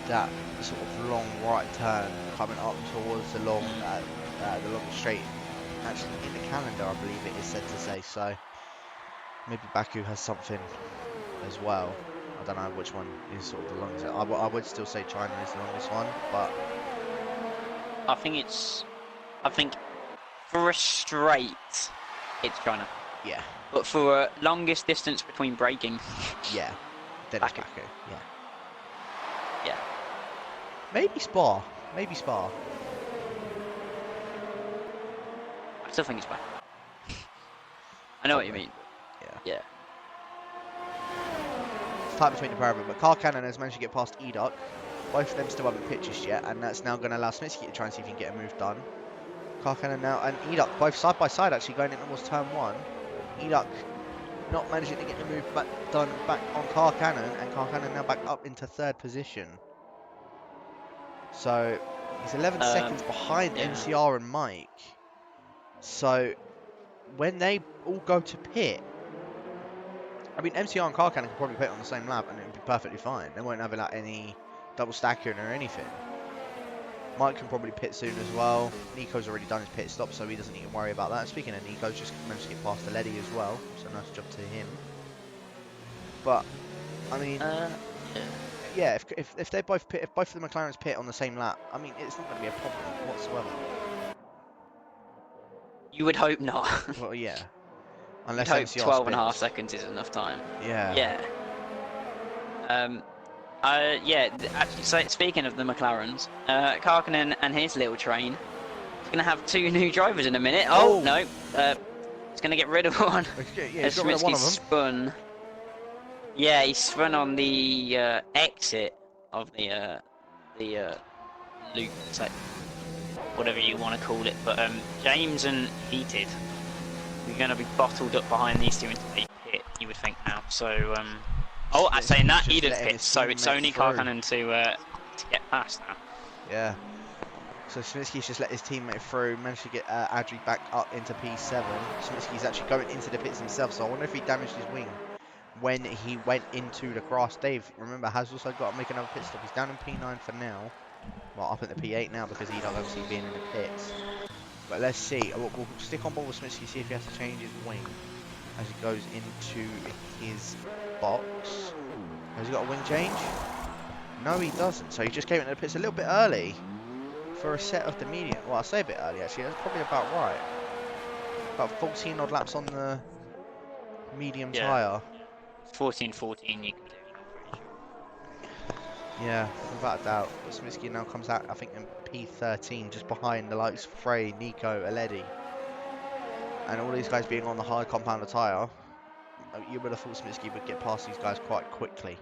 that sort of long right turn, coming up towards the long straight. Actually, in the calendar, I believe it is said to say so. Maybe Baku has something as well. I don't know which one is sort of the longest. I would still say China is the longest one, but I think for a straight, it's China. Yeah. But for a longest distance between braking, yeah, then it's Baku. Yeah. Yeah. Maybe Spa. Maybe Spa. I still think it's Baku. I know what you mean. Yeah. It's tight between the pair of them, but Car Cannon has managed to get past Eduk. Both of them still haven't pitched just yet, and that's now going to allow Smitsky to try and see if he can get a move done. Car Cannon now and Eduk both side by side actually going in towards turn 1. Eduk not managing to get the move done back on Car Cannon, and Car Cannon now back up into 3rd position. So he's 11 seconds behind yeah. MCR and Mike. So when they all go to pit, I mean, MCR and Car Cannon can probably pit on the same lap and it'll be perfectly fine. They won't have like any double stacking or anything. Mike can probably pit soon as well. Nico's already done his pit stop, so he doesn't need to worry about that. Speaking of Nico, just managed to get past the Letty as well, so nice job to him. But I mean, yeah, if they both pit, if both of the McLarens pit on the same lap, I mean, it's not going to be a problem whatsoever. You would hope not. Well, yeah, unless You'd hope MCR 12.5 spins. seconds is enough time. Yeah. Yeah. Yeah. Actually, so speaking of the McLarens, Karkinen and his little train is going to have 2 new drivers in a minute. Oh, Oh. no. It's going to get rid of one. Yeah, he's got rid of one of them. Spun. Yeah, he spun on the exit of the loop, so whatever you want to call it. But James and Heated, we're going to be bottled up behind these two into the pit, you would think now. So, oh, I'm saying that Just he did letting pit, his so it's teammate only through. Karkanen to get past now. Yeah. So Smitsky's just let his teammate through, managed to get Adri back up into P7. Smitsky's actually going into the pits himself, so I wonder if he damaged his wing when he went into the grass. Dave, remember, has also got to make another pit stop. He's down in P9 for now. Well, up at the P8 now because he's obviously being in the pits. But let's see. We'll stick on board with Smitsky, see if he has to change his wing as he goes into his box. Has he got a wing change? No, he doesn't. So he just came into the pits a little bit early for a set of the medium. Well, I say a bit early actually. That's probably about right. About 14 odd laps on the medium Yeah. tyre. 14-14 you can do, I'm pretty sure. Yeah, without a doubt. But Smitsky now comes out, I think, in P13, just behind the likes of Frey, Nico, Aledi. And all these guys being on the hard compounder tyre, you would have thought Smitsky would get past these guys quite quickly.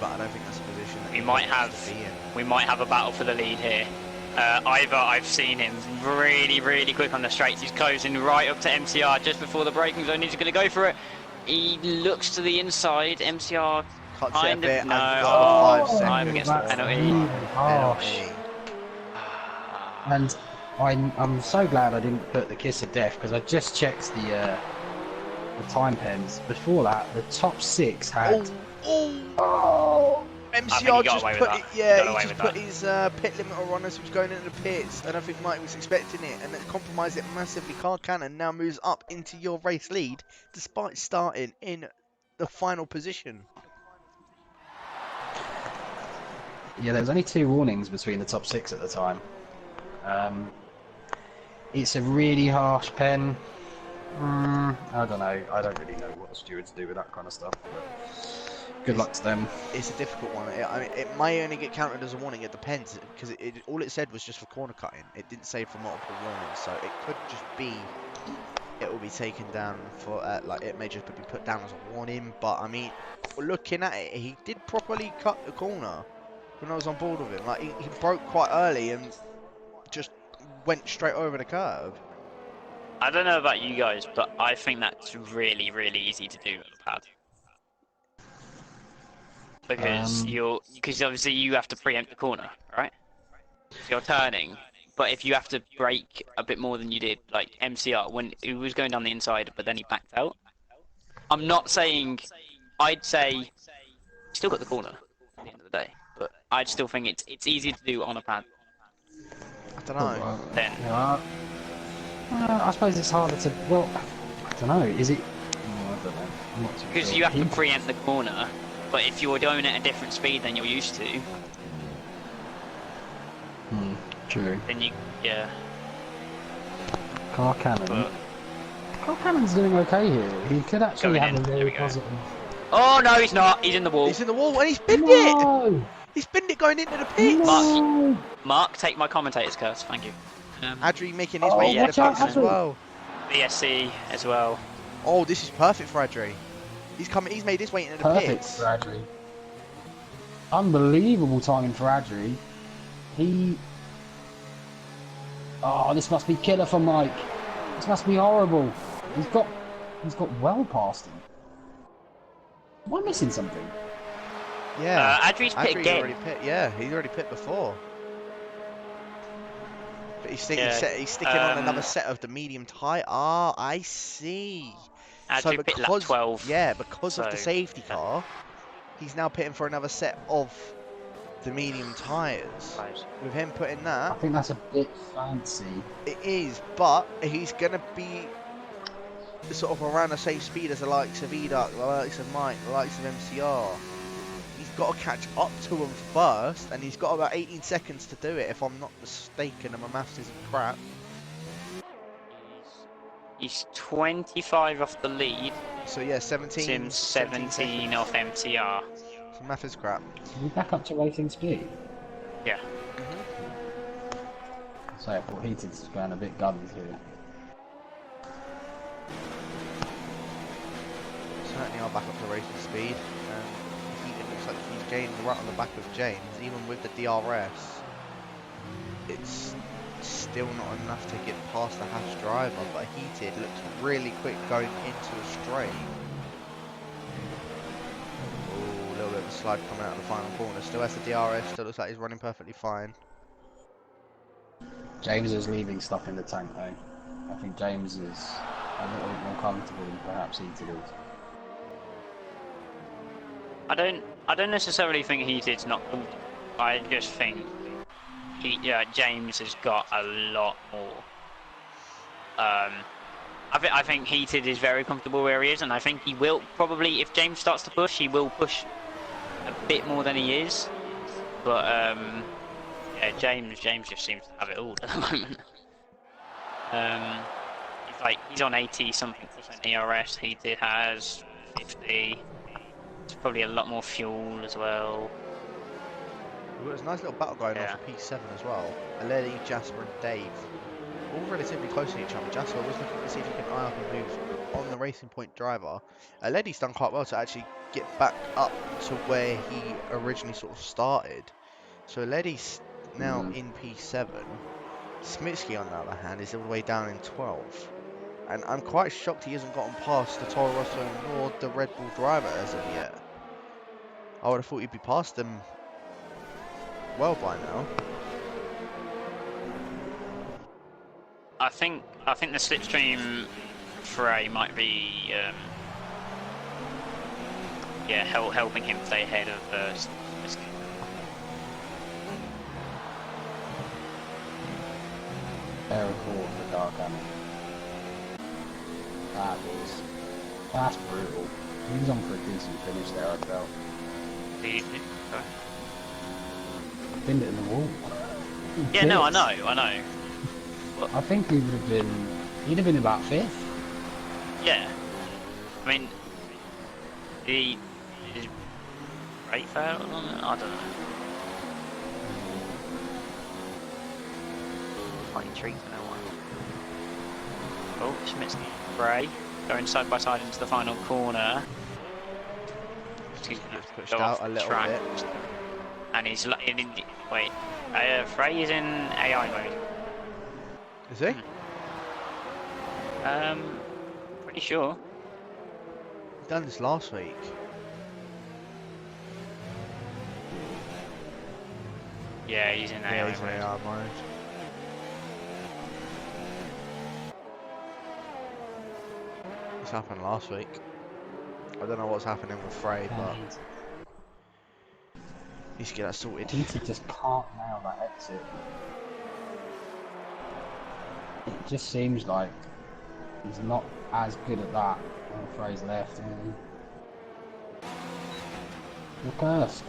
But I don't think that's a position that We he might wants have- to be in. We might have a battle for the lead here. Either I've seen him really quick on the straights. He's closing right up to MCR just before the braking zone. He's going to go for it. He looks to the inside. MCR Cuts it a kind bit, of and no. got 5 seconds. I'm against the That's penalty. really harsh. Penalty. And I'm so glad I didn't put the kiss of death because I just checked the time pens. Before that, the top 6 had. Oh! I think MCR he got just away with put that. it, He yeah, got he away just with put that. his pit limiter on as he was going into the pits, and I think Mike was expecting it, and it compromised it massively. Car Cannon now moves up into your race lead, despite starting in the final position. Yeah, there was only 2 warnings between the top 6 at the time. It's a really harsh pen. I don't know. I don't really know what the stewards do with that kind of stuff. But good luck to them. It's a difficult one. I mean, it may only get counted as a warning. It depends, because all it said was just for corner cutting. It didn't say for multiple warnings, so it could just be it will be taken down for like it may just be put down as a warning. But I mean, looking at it, he did properly cut the corner when I was on board with him. Like he broke quite early and just went straight over the curb. I don't know about you guys, but I think that's really easy to do with a pad. Because because obviously you have to preempt the corner, right? So you're turning, but if you have to brake a bit more than you did, like MCR when he was going down the inside, but then he backed out. I'm not saying, I'd say, still got the corner at the end of the day, but I'd still think it's easy to do on a pad. I don't know. Then Yeah. I suppose it's harder to. Well, I don't know. Is it? Oh, I don't know. I'm not too because sure. you have to preempt the corner, but if you're going at a different speed than you're used to, True. then yeah. Car Cannon. But, Car Cannon's doing okay here. He could actually Going have in, a there very we go. positive. oh no, he's not. He's in the wall. He's in the wall and he's binned it. No! He's binned it going into the pits. No! Mark, take my commentator's curse. Thank you. Adri making his Oh, way into the watch out, pits as Adri. well. BSC as well. Oh, this is perfect for Adri. He's made his way into the Perfect pits. for Adri. Unbelievable timing for Adri. Oh, this must be killer for Mike. This must be horrible. He's got well past him. Am I missing something? Yeah. Adri's pit Adri again. already pit. Yeah, he already pit before. But he's sticking on another set of the medium tire. Ah, I see. So Adri pit lap 12. because of the So, safety car, he's now pitting for another set of the medium tyres. Right. With him putting I that, think that's a bit fancy. it is, but he's going to be sort of around the same speed as the likes of EDUC, the likes of Mike, the likes of MCR. He's got to catch up to him first, and he's got about 18 seconds to do it, if I'm not mistaken, and my maths isn't crap. He's 25 off the lead. So yeah, 17 17 off MCR. So math is crap. Are we back up to racing speed? Yeah. So I thought Heated's going a bit guns here. Certainly are back up to racing speed. It looks like he's gaining right on the back of James, even with the DRS. It's still not enough to get past the Haas driver, but Heated looks really quick going into a straight. Ooh, a little bit of a slide coming out of the final corner. Still has the DRS, still looks like he's running perfectly fine. James is leaving stuff in the tank though. I think James is a little bit more comfortable than perhaps Heated is. I don't necessarily think Heated's not good. I just think James has got a lot more. I think Heated is very comfortable where he is, and I think he will probably, if James starts to push, he will push a bit more than he is. But yeah, James just seems to have it all at the moment. He's on 80 something % ERS. Heated has 50. It's probably a lot more fuel as well. There's a nice little battle going on for P7 as well. Aledi, Jasper and Dave, all relatively close to each other. Jasper was looking to see if he can eye up and move on the Racing Point driver. Aledi's done quite well to actually get back up to where he originally sort of started. So Aledi's now in P7. Smitsky, on the other hand, is all the way down in 12. And I'm quite shocked he hasn't gotten past the Toro Rosso nor the Red Bull driver as of yet. I would have thought he'd be past them well by now. I think the slipstream fray might be helping him stay ahead of Smitsky. Very cool for Dark Hammer. That's brutal. He was on for a decent finish there, I felt. Pinned it in the wall. Yeah, no, I know. I think he'd have been about 5th. Yeah. I mean, is rate fair or not? I don't know. Quite intrigued to know why. Oh, Smitsky and Bray going side by side into the final corner. He's going to Pushed go out off a the little track. bit. And he's Frey is in AI mode. Is he? Pretty sure. He done this last week. Yeah, he's in Yeah, AI he's in mode. AI mode. This happened last week. I don't know what's happening with Frey, but he should get that sorted. Heated just can't nail that exit. It just seems like he's not as good at that when Frey's left. Kursk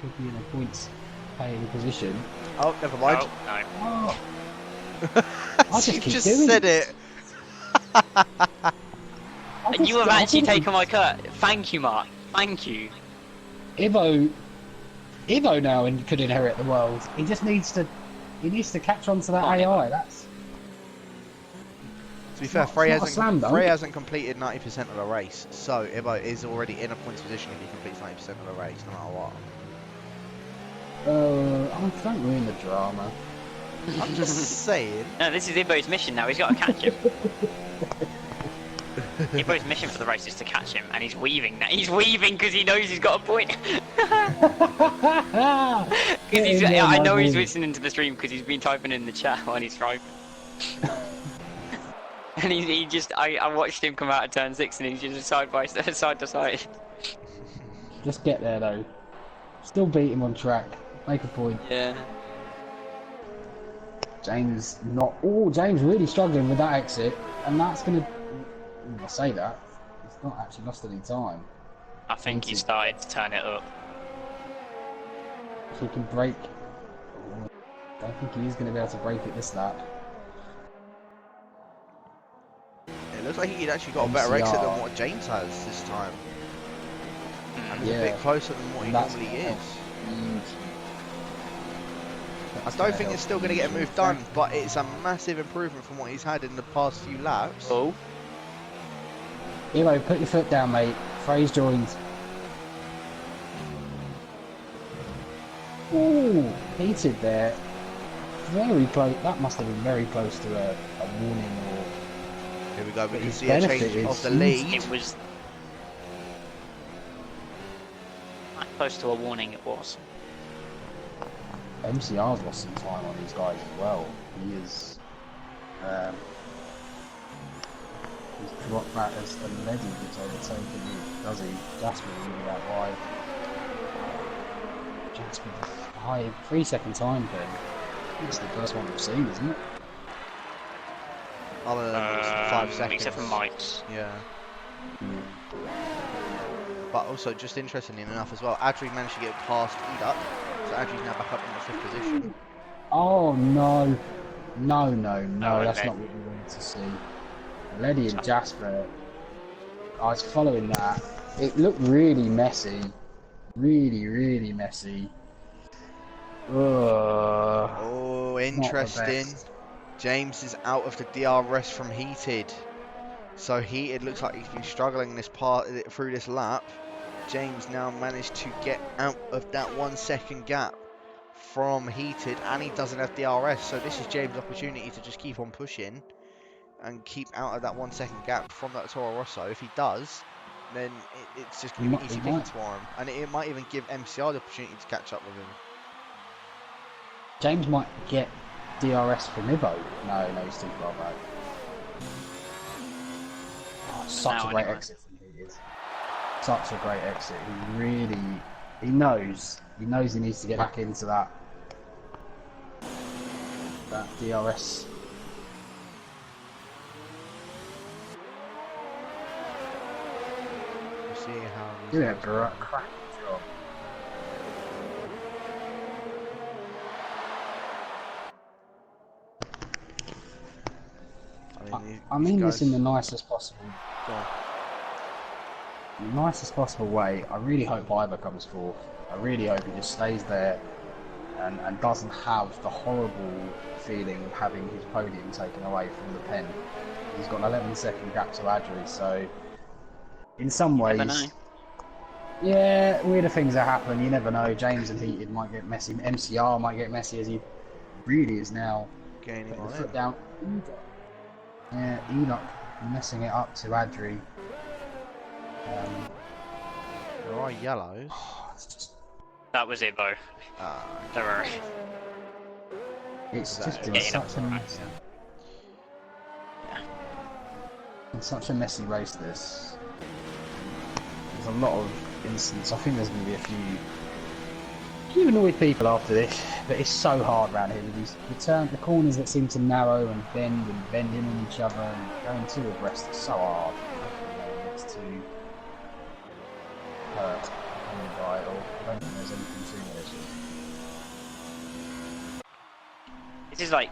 could be in a points paying position. Oh, never mind. Oh, Oh, I just you keep just doing said it. no. You have actually taken my cut. Thank you, Mark. Thank you. Ivo now could inherit the world. He just needs to catch on to that AI. That's To be fair, not- Frey it's not a slam dunk. hasn't completed 90% of the race, so Ivo is already in a points position if he completes 90% of the race, no matter what. don't ruin the drama. I'm just saying. No, this is Ibo's mission now. He's got to catch him. Hippo's mission for the race is to catch him, and he's weaving now. He's weaving because he knows he's got a point. I know he's listening to the stream because he's been typing in the chat while he's driving. And he just, I watched him come out of turn 6 and he's just side to side. Just get there though. Still beat him on track. Make a point. Yeah. James not. Oh, James really struggling with that exit, and that's gonna. I say that. He's not actually lost any time. I think he started to turn it up. If he can break. Oh, I don't think he is going to be able to break it this lap. It looks like he'd actually got a better exit than what James has this time. And he's a bit closer than what he normally is. I don't think it's still going to get a move done, but it's a massive improvement from what he's had in the past few laps. Oh. Hero, put your foot down, mate. Fraze joined. Ooh, heated there. Very close. That must have been very close to a warning or. Here we go. We can see a change of the lead. It was close to a warning. It was. MCR's lost some time on these guys as well. He is. He's dropped that as the Ledy gets overtaken. Does he? Jasper really out wide. Jasper, high 3-second time then. It's the first one we've seen, isn't it? Other than 5 seconds. Except for Mike's. Yeah. But also, just interestingly enough as well, Adri managed to get past Eduk, so Adri's now back up in the 5th position. Oh no. No, that's not what we wanted to see. Ledy and Jasper, I was following that. It looked really messy. Really messy. Oh, interesting. James is out of the DRS from Heated. So Heated looks like he's been struggling this part through this lap. James now managed to get out of that 1 second gap from Heated, and he doesn't have DRS. So this is James' opportunity to just keep on pushing and keep out of that 1 second gap from that Toro Rosso. If he does, then it's just going to be easy pickings for him, and it might even give MCR the opportunity to catch up with him. James might get DRS from Ibo. No, he's too far back. Oh, such a great exit from Heated. Such a great exit. He knows he needs to get back into that DRS. We'll see how he's doing a cracking job. I mean this in the nicest possible way. I really hope Ivo comes forth. I really hope he just stays there and doesn't have the horrible feeling of having his podium taken away from the pen. He's got an 11-second gap to Adri, so in some ways, yeah, weirder things that happen. You never know. James and Heated might get messy. MCR might get messy as he really is now. gaining on foot him. down. Yeah, Enoch messing it up to Adri. There are yellows. That was it, Bo. Don't worry. It's just Yeah, been such a messy race. There's a lot of incidents. I think there's going to be a few annoyed people after this, but it's so hard around here. The corners that seem to narrow and bend in on each other and going too abreast is so hard. It's too hurt on the right, or I don't think there's anything to this. This is like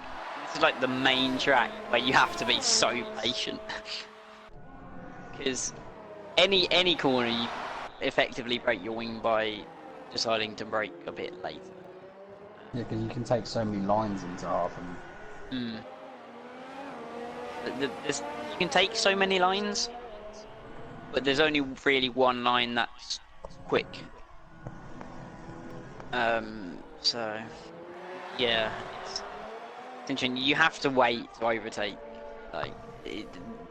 the main track where you have to be so patient. Because any corner you effectively break your wing by deciding to brake a bit later. Yeah, because you can take so many lines into half and... You can take so many lines, but there's only really one line that's quick. So, yeah, it's interesting. You have to wait to overtake,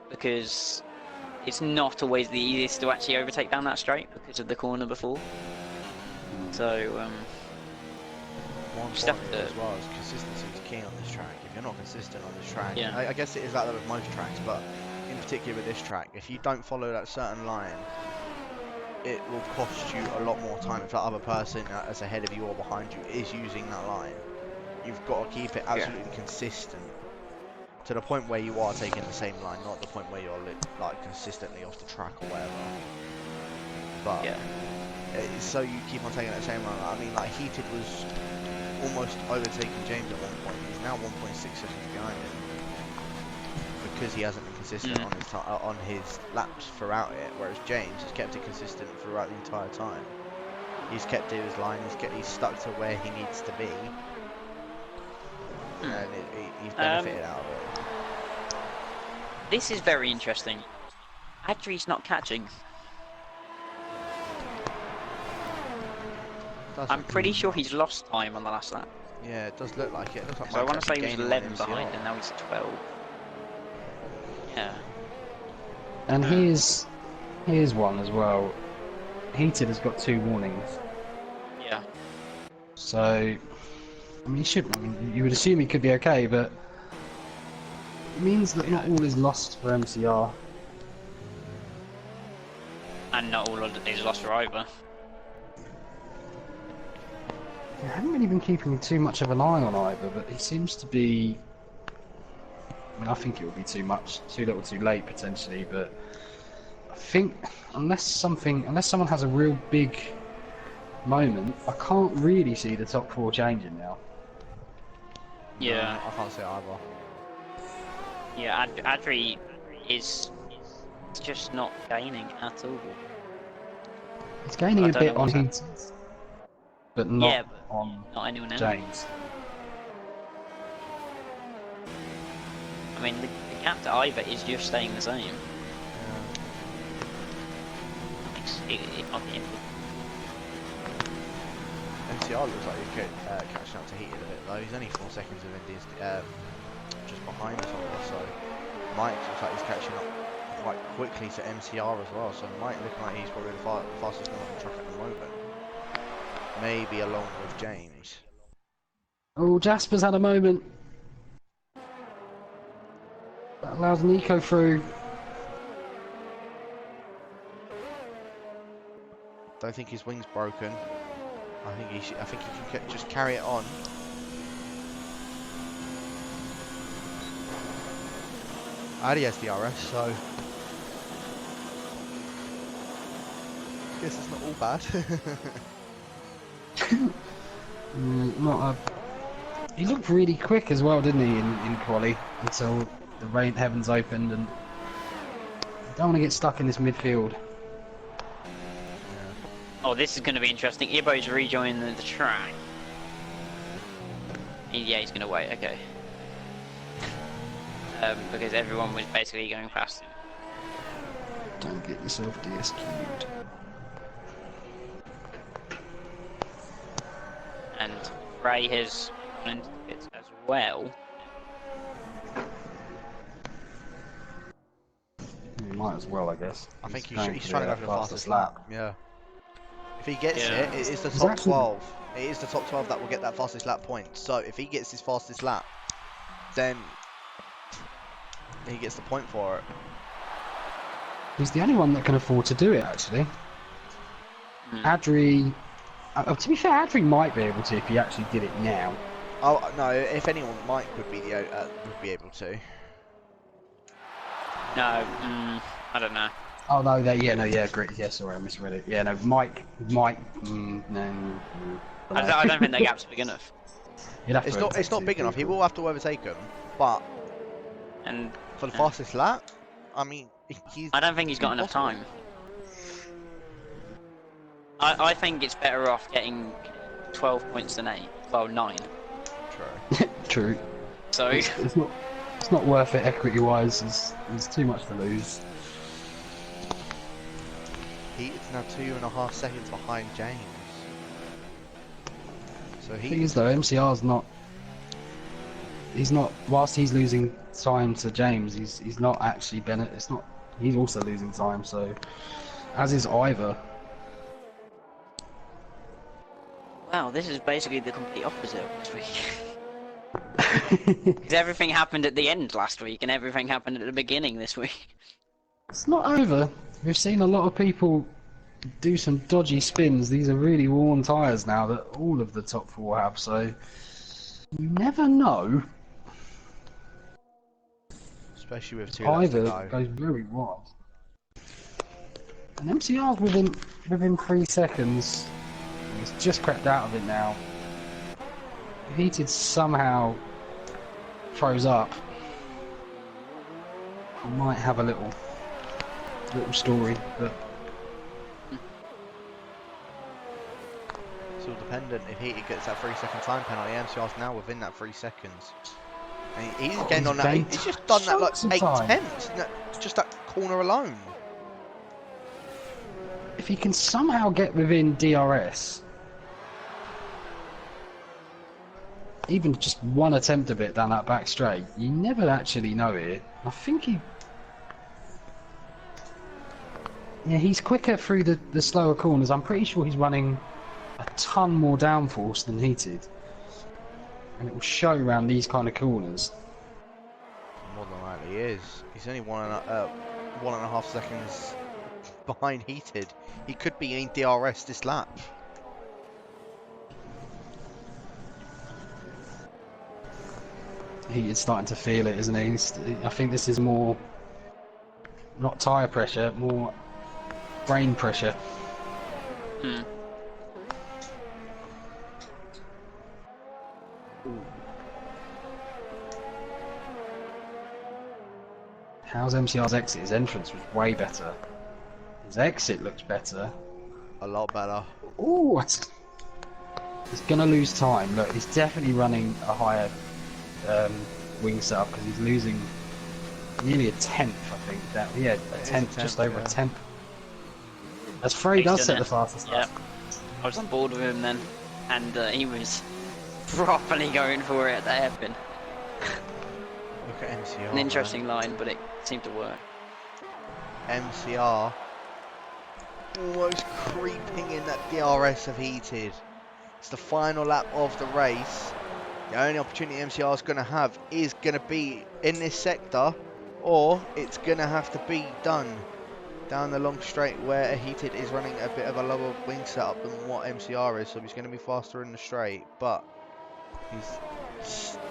because it's not always the easiest to actually overtake down that straight because of the corner before. So More just have importantly to- as well is consistency is key on this track. If you're not consistent on this track, Yeah. I guess it is like that with most tracks, but in particular with this track, if you don't follow that certain line, it will cost you a lot more time if that other person that's ahead of you or behind you is using that line. You've got to keep it absolutely consistent to the point where you are taking the same line, not the point where you're like consistently off the track or whatever. But Yeah. so you keep on taking that same line. I mean, like Heated was almost overtaking James at one point. He's now 1.6 seconds behind him because he hasn't been consistent on his laps throughout it. Whereas James has kept it consistent throughout the entire time. He's kept to his line. He's stuck to where he needs to be, and he's benefited out of it. This is very interesting. Adri's not catching. I'm pretty sure he's lost time on the last lap. Yeah, it does look like it. It looks like So I Mike's want to say he was actually 11 gaining on behind, MCR. and now he's 12. Yeah. And here's one as well. Heated has got 2 warnings. Yeah. So, I mean, you would assume he could be okay, but it means that not all is lost for MCR. And not all of it is lost for either. I haven't really been keeping too much of an eye on either, but he seems to be. I mean, I think it would be too much, too little, too late potentially. But I think unless someone has a real big moment, I can't really see the top 4 changing now. Yeah. No, I can't say either. Yeah, Adri is just not gaining at all. He's gaining I a don't bit know on what's Heated, but not Yeah, but on not anyone else. James. I mean, the gap to Ivor is just staying the same. MCR looks like he's catching up to Heated a bit though. He's only 4 seconds of Indy's just behind us on this, so Mike looks like he's catching up quite quickly to MCR as well. So Mike looking like he's probably the fastest one on the track at the moment. Maybe along with James. Oh, Jasper's had a moment. That allows Nico through. Don't think his wing's broken. I think he can just carry it on. Adi has DRS, so guess it's not all bad. Not a. He looked really quick as well, didn't he, in quali until the rain heavens opened, and you don't want to get stuck in this midfield. Oh, this is going to be interesting. Ibo's rejoining the track. Yeah, he's going to wait, okay. Because everyone was basically going past him. Don't get yourself DSQ'd. And Ray has gone into it as well. You might as well, I guess. I think going he's for trying to go for the fastest lap. Yeah. If he gets Yeah. it, it is the He's top actually- 12. It is the top 12 that will get that fastest lap point. So if he gets his fastest lap, then he gets the point for it. He's the only one that can afford to do it, actually. Adri. To be fair, Adri might be able to if he actually did it now. Oh no! If anyone, Mike would be able to. No, I don't know. Oh no, great. Yeah, sorry, I misread it. Yeah, no, Mike, no. I don't think that gap's big enough. You'd have to It's not overtake two big enough. He people. will have to overtake him, but And for the fastest lap, I mean, he's. I don't think he's got enough time. I think it's better off getting 12 points than 8. Well, 9. True. True. So, It's not worth it equity-wise. There's too much to lose. He's now 2.5 seconds behind James. So The thing he. is though, MCR's not. He's not. Whilst he's losing time to James, he's not actually it's not He's also losing time, so as is Ivor. Wow, this is basically the complete opposite of this week. Because everything happened at the end last week, and everything happened at the beginning this week. It's not over. We've seen a lot of people do some dodgy spins. These are really worn tyres now that all of the top 4 have, so you never know. Especially with 2 laps to Ivor go. goes very wide. And MCR's within 3 seconds. He's just crept out of it now. If Heated somehow throws up, we might have a little story, but It's all dependent. If Heated gets that 3-second time penalty, MCR's now within that 3 seconds. And he's getting on that. He's just done that like 8 tenths, just that corner alone. if he can somehow get within DRS, even just one attempt of it down that back straight, you never actually know it. I think he's quicker through the slower corners. I'm pretty sure he's running a ton more downforce than Heated, and it will show around these kind of corners. More than likely is. He's only 1.5 seconds behind Heated. He could be in DRS this lap. Heated's starting to feel it, isn't he? I think this is more not tyre pressure, more brain pressure. Hmm. How's MCR's exit? His entrance was way better. His exit looks better. A lot better. Ooh, he's gonna lose time. Look, he's definitely running a higher wing setup because he's losing nearly a tenth, I think. A tenth, just over a tenth. As Frey does set the fastest lap. I was on board with him then, and he was properly going for it at the hairpin. Look at MCR. An interesting line, but it seemed to work. MCR almost creeping in that DRS of Heated. It's the final lap of the race. The only opportunity MCR is going to have is going to be in this sector, or it's going to have to be done down the long straight where Heated is running a bit of a lower wing setup than what MCR is, so he's going to be faster in the straight, but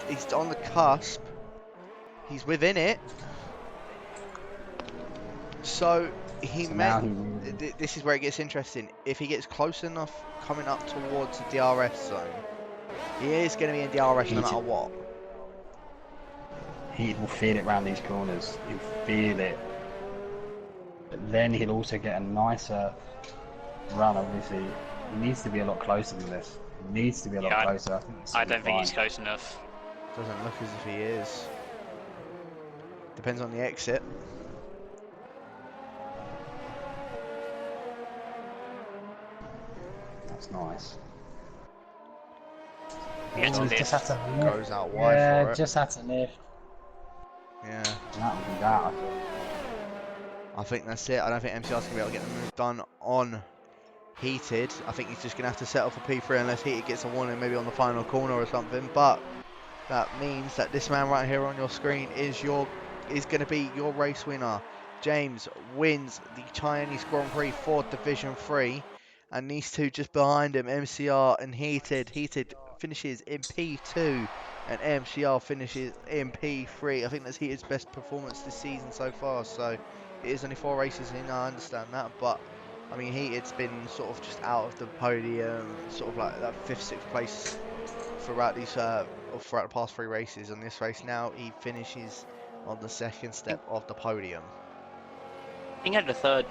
he's on the cusp. He's within it. So this is where it gets interesting. If he gets close enough coming up towards the DRS zone, he is going to be in DRS no matter what. He will feel it round these corners. He'll feel it. But then he'll also get a nicer run, obviously. He needs to be a lot closer than this. He needs to be a lot closer. I don't think he's close enough. Doesn't look as if he is. Depends on the exit. That's nice. Just had to lift. Goes out wide for it. Just had to lift. Yeah. That would be that, I think. I think that's it. I don't think MCR's going to be able to get the move done on Heated. I think he's just going to have to settle for P3 unless Heated gets a warning maybe on the final corner or something. But that means that this man right here on your screen is going to be your race winner. James wins the Chinese Grand Prix for Division 3. And these two just behind him, MCR and Heated. Heated finishes in P2 and MCR finishes in P3. I think that's Heated's best performance this season so far. So it is only 4 races in, I understand that. But I mean, Heated's been sort of just out of the podium, sort of like that 5th, 6th place throughout these throughout the past 3 races. On this race now, he finishes on the 2nd step of the podium. I think he had the 3rd.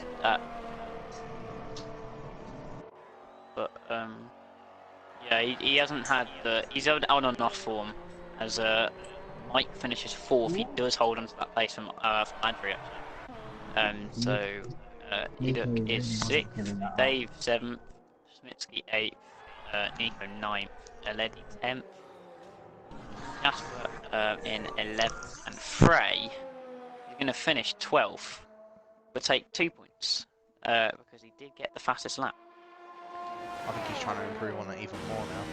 But yeah, he hasn't had he's on and off form. As Mike finishes 4th, he does hold on to that place from Adria. So Eduk is 6th, Dave 7th, Smitsky 8th, Nico 9th, Aledi 10th, Jasper in 11th, and Frey is going to finish 12th. would take 2 points because he did get the fastest lap. I think he's trying to improve on it even more now.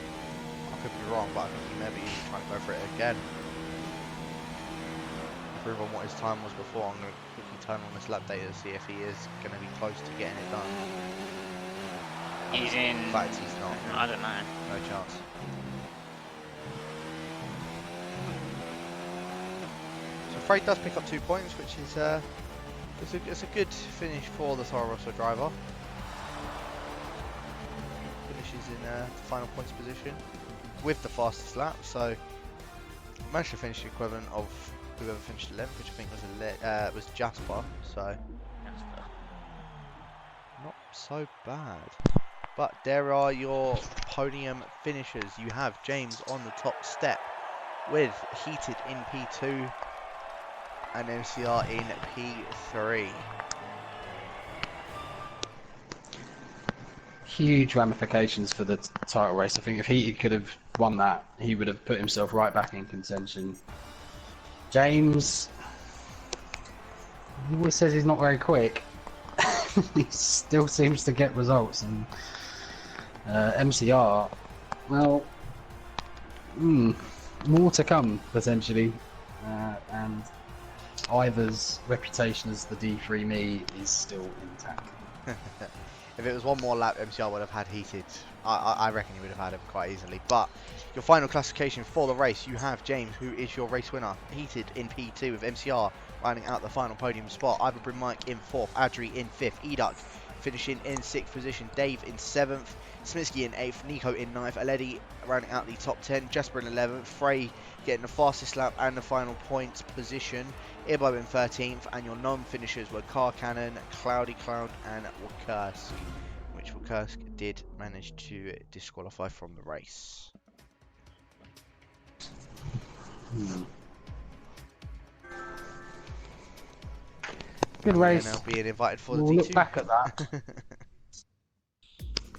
I could be wrong, but I think he maybe he's trying to go for it again. Improve on what his time was before. I'm going to quickly turn on this lap data to see if he is going to be close to getting it done. He's in... In fact, he's not. I don't know. No chance. So Frey does pick up 2 points, which is it's a good finish for the Toro Rosso driver. Finishes in the final points position with the fastest lap, so managed to finish the equivalent of whoever finished 11th, which I think was Jasper. So not so bad. But there are your podium finishers. You have James on the top step with Heated in P2 and MCR in P3. Huge ramifications for the title race. I think if he could have won that, he would have put himself right back in contention. James, he always says he's not very quick. He still seems to get results, and MCR, well, more to come potentially, and Ivor's reputation as the D3 me is still intact. If it was one more lap, MCR would have had Heated. I reckon he would have had him quite easily. But your final classification for the race, you have James, who is your race winner, Heated in P2 with MCR rounding out the final podium spot. Ivor Bryn Mike in 4th, Adri in 5th, Eduk finishing in 6th position, Dave in 7th, Smitsky in 8th, Nico in 9th, Aledi rounding out the top 10, Jasper in 11th, Frey getting the fastest lap and the final points position, Irbo in 13th, and your non-finishers were Car Cannon, Cloudy Cloud and Wakursk, which Wakursk did manage to disqualify from the race. Good race. Now being invited for We'll the look D2. back at that.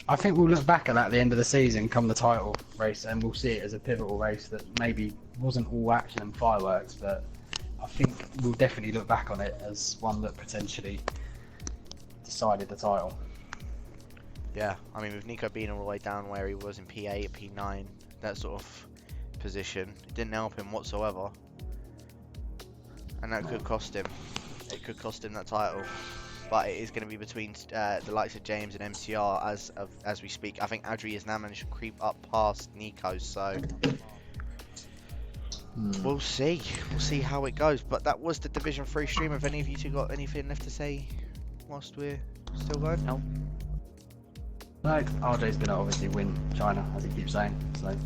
I think we'll look back at that at the end of the season, come the title race, and we'll see it as a pivotal race that maybe wasn't all action and fireworks, but I think we'll definitely look back on it as one that potentially decided the title. Yeah, I mean, with Nico being all the way down where he was in P8, P9, that sort of position, it didn't help him whatsoever. And that could cost him. It could cost him that title. But it is going to be between the likes of James and MCR as we speak. I think Adri has now managed to creep up past Nico, so we'll see. We'll see how it goes. But that was the Division 3 stream. Have any of you two got anything left to say whilst we're still going? No. No, RJ's going to obviously win China, as he keeps saying, so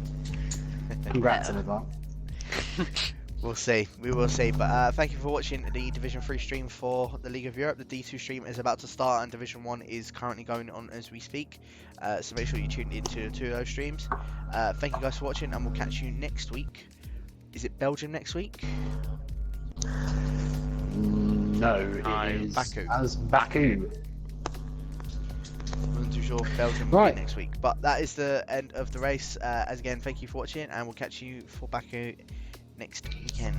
congrats in advance. We'll see. We will see. But thank you for watching the Division 3 stream for the League of Europe. The D2 stream is about to start and Division 1 is currently going on as we speak. So make sure you tune into the 2 of those streams. Thank you guys for watching and we'll catch you next week. Is it Belgium next week? No, it is Baku. Wasn't too sure if Belgium will be next week. But that is the end of the race. As again, thank you for watching and we'll catch you for Baku next weekend.